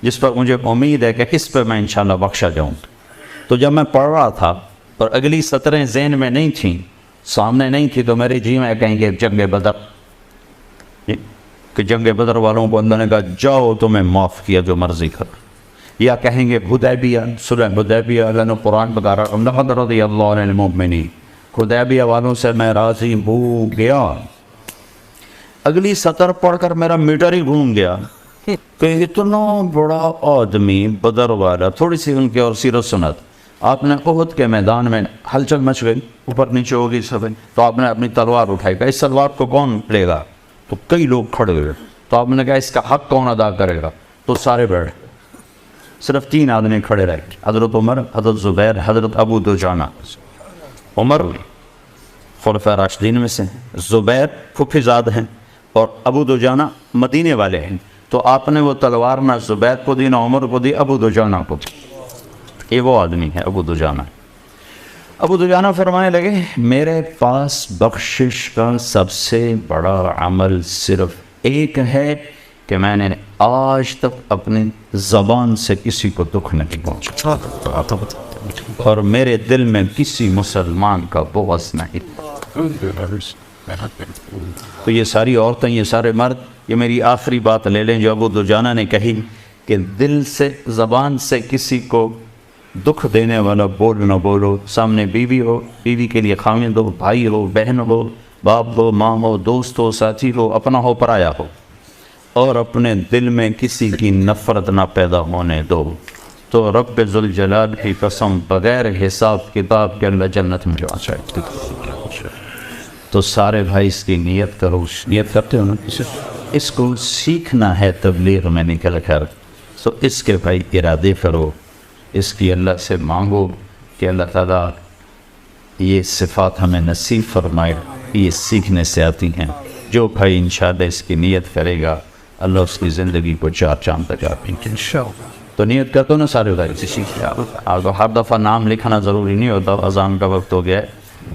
جس پر مجھے امید ہے کہ اس پہ میں انشاءاللہ بخشا جاؤں. تو جب میں پڑھ رہا تھا اور اگلی سطریں ذہن میں نہیں تھیں, سامنے نہیں تھی, تو میرے جی میں کہیں گے جنگ بدر, کہ جنگ بدر والوں کو اللہ نے کہا جاؤ تمہیں معاف کیا جو مرضی کر, یا کہیں گے حدیبیہ, سورہ حدیبیہ اللہ نے قرآن بتا رہا لقد رضی اللہ عن المؤمنین, حدیبیہ والوں سے میں راضی ہو گیا. اگلی سطر پڑھ کر میرا میٹر ہی گھوم گیا کہ اتنا بڑا آدمی بدر والا. تھوڑی سی ان کی اور سیرت سنت. آپ نے احد کے میدان میں ہلچل مچ گئی, اوپر نیچے ہو گئی سب, تو آپ نے اپنی تلوار اٹھائی, کہ اس تلوار کو کون لے گا, تو کئی لوگ کھڑے ہوئے. تو آپ نے کہا اس کا حق کون ادا کرے گا, تو سارے بیٹھے, صرف 3 آدمی کھڑے رہے, حضرت عمر, حضرت زبیر, حضرت ابو دجانہ. عمر خلفاء راشدین میں سے, زبیر پھپھی زاد ہیں, اور ابو دجانہ مدینے والے ہیں. تو آپ نے وہ تلوار نہ زبیر کو دی, نہ عمر کو دی, ابو دجانہ کو دی. یہ وہ آدمی ہے ابو دجانہ. ابو دجانہ فرمانے لگے میرے پاس بخشش کا سب سے بڑا عمل صرف ایک ہے کہ میں نے آج تک اپنی زبان سے کسی کو دکھ نہیں پہنچا, اور میرے دل میں کسی مسلمان کا بغض نہیں. تو یہ ساری عورتیں, یہ سارے مرد, یہ میری آخری بات لے لیں جو ابو دجانہ نے کہی کہ دل سے, زبان سے کسی کو دکھ دینے والا بول نہ بولو. سامنے بیوی ہو, بیوی کے لیے خاوند ہو, بھائی ہو, بہن ہو, باپ ہو, ماں ہو, دوست ہو, ساتھی ہو, اپنا ہو, پرایا ہو, اور اپنے دل میں کسی کی نفرت نہ پیدا ہونے دو. تو رب ذوالجلال کی قسم بغیر حساب کتاب کے اللہ جنت میں جا جائے. تو سارے بھائی اس کی نیت کرو, نیت کرتے ہو نا, اس کو سیکھنا ہے تبلیغ میں نکل کر. سو اس کے بھائی ارادے کرو, اس کی اللہ سے مانگو کہ اللہ تعالیٰ یہ صفات ہمیں نصیب فرمائے، یہ سیکھنے سے آتی ہیں۔ جو بھائی انشاءاللہ اس کی نیت کرے گا اللہ اس کی زندگی کو چار چاند تک آپ انشاءاللہ۔ تو نیت کرتے ہو نا سارے بھائی کسی کی؟ ہر دفعہ نام لکھنا ضروری نہیں ہوتا، اذان کا وقت ہو گیا ہے،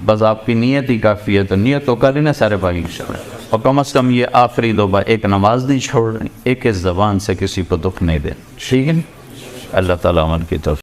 بس آپ کی نیت ہی کافی ہے، تو نیت تو کر ہی نا سارے بھائی انشاءاللہ، اور کم از کم یہ آخری دو بار ایک نماز نہیں چھوڑنی، ایک زبان سے کسی کو دکھ نہیں دینا، ٹھیک ہے؟ اللہ تعالیٰ عمل کی توفیق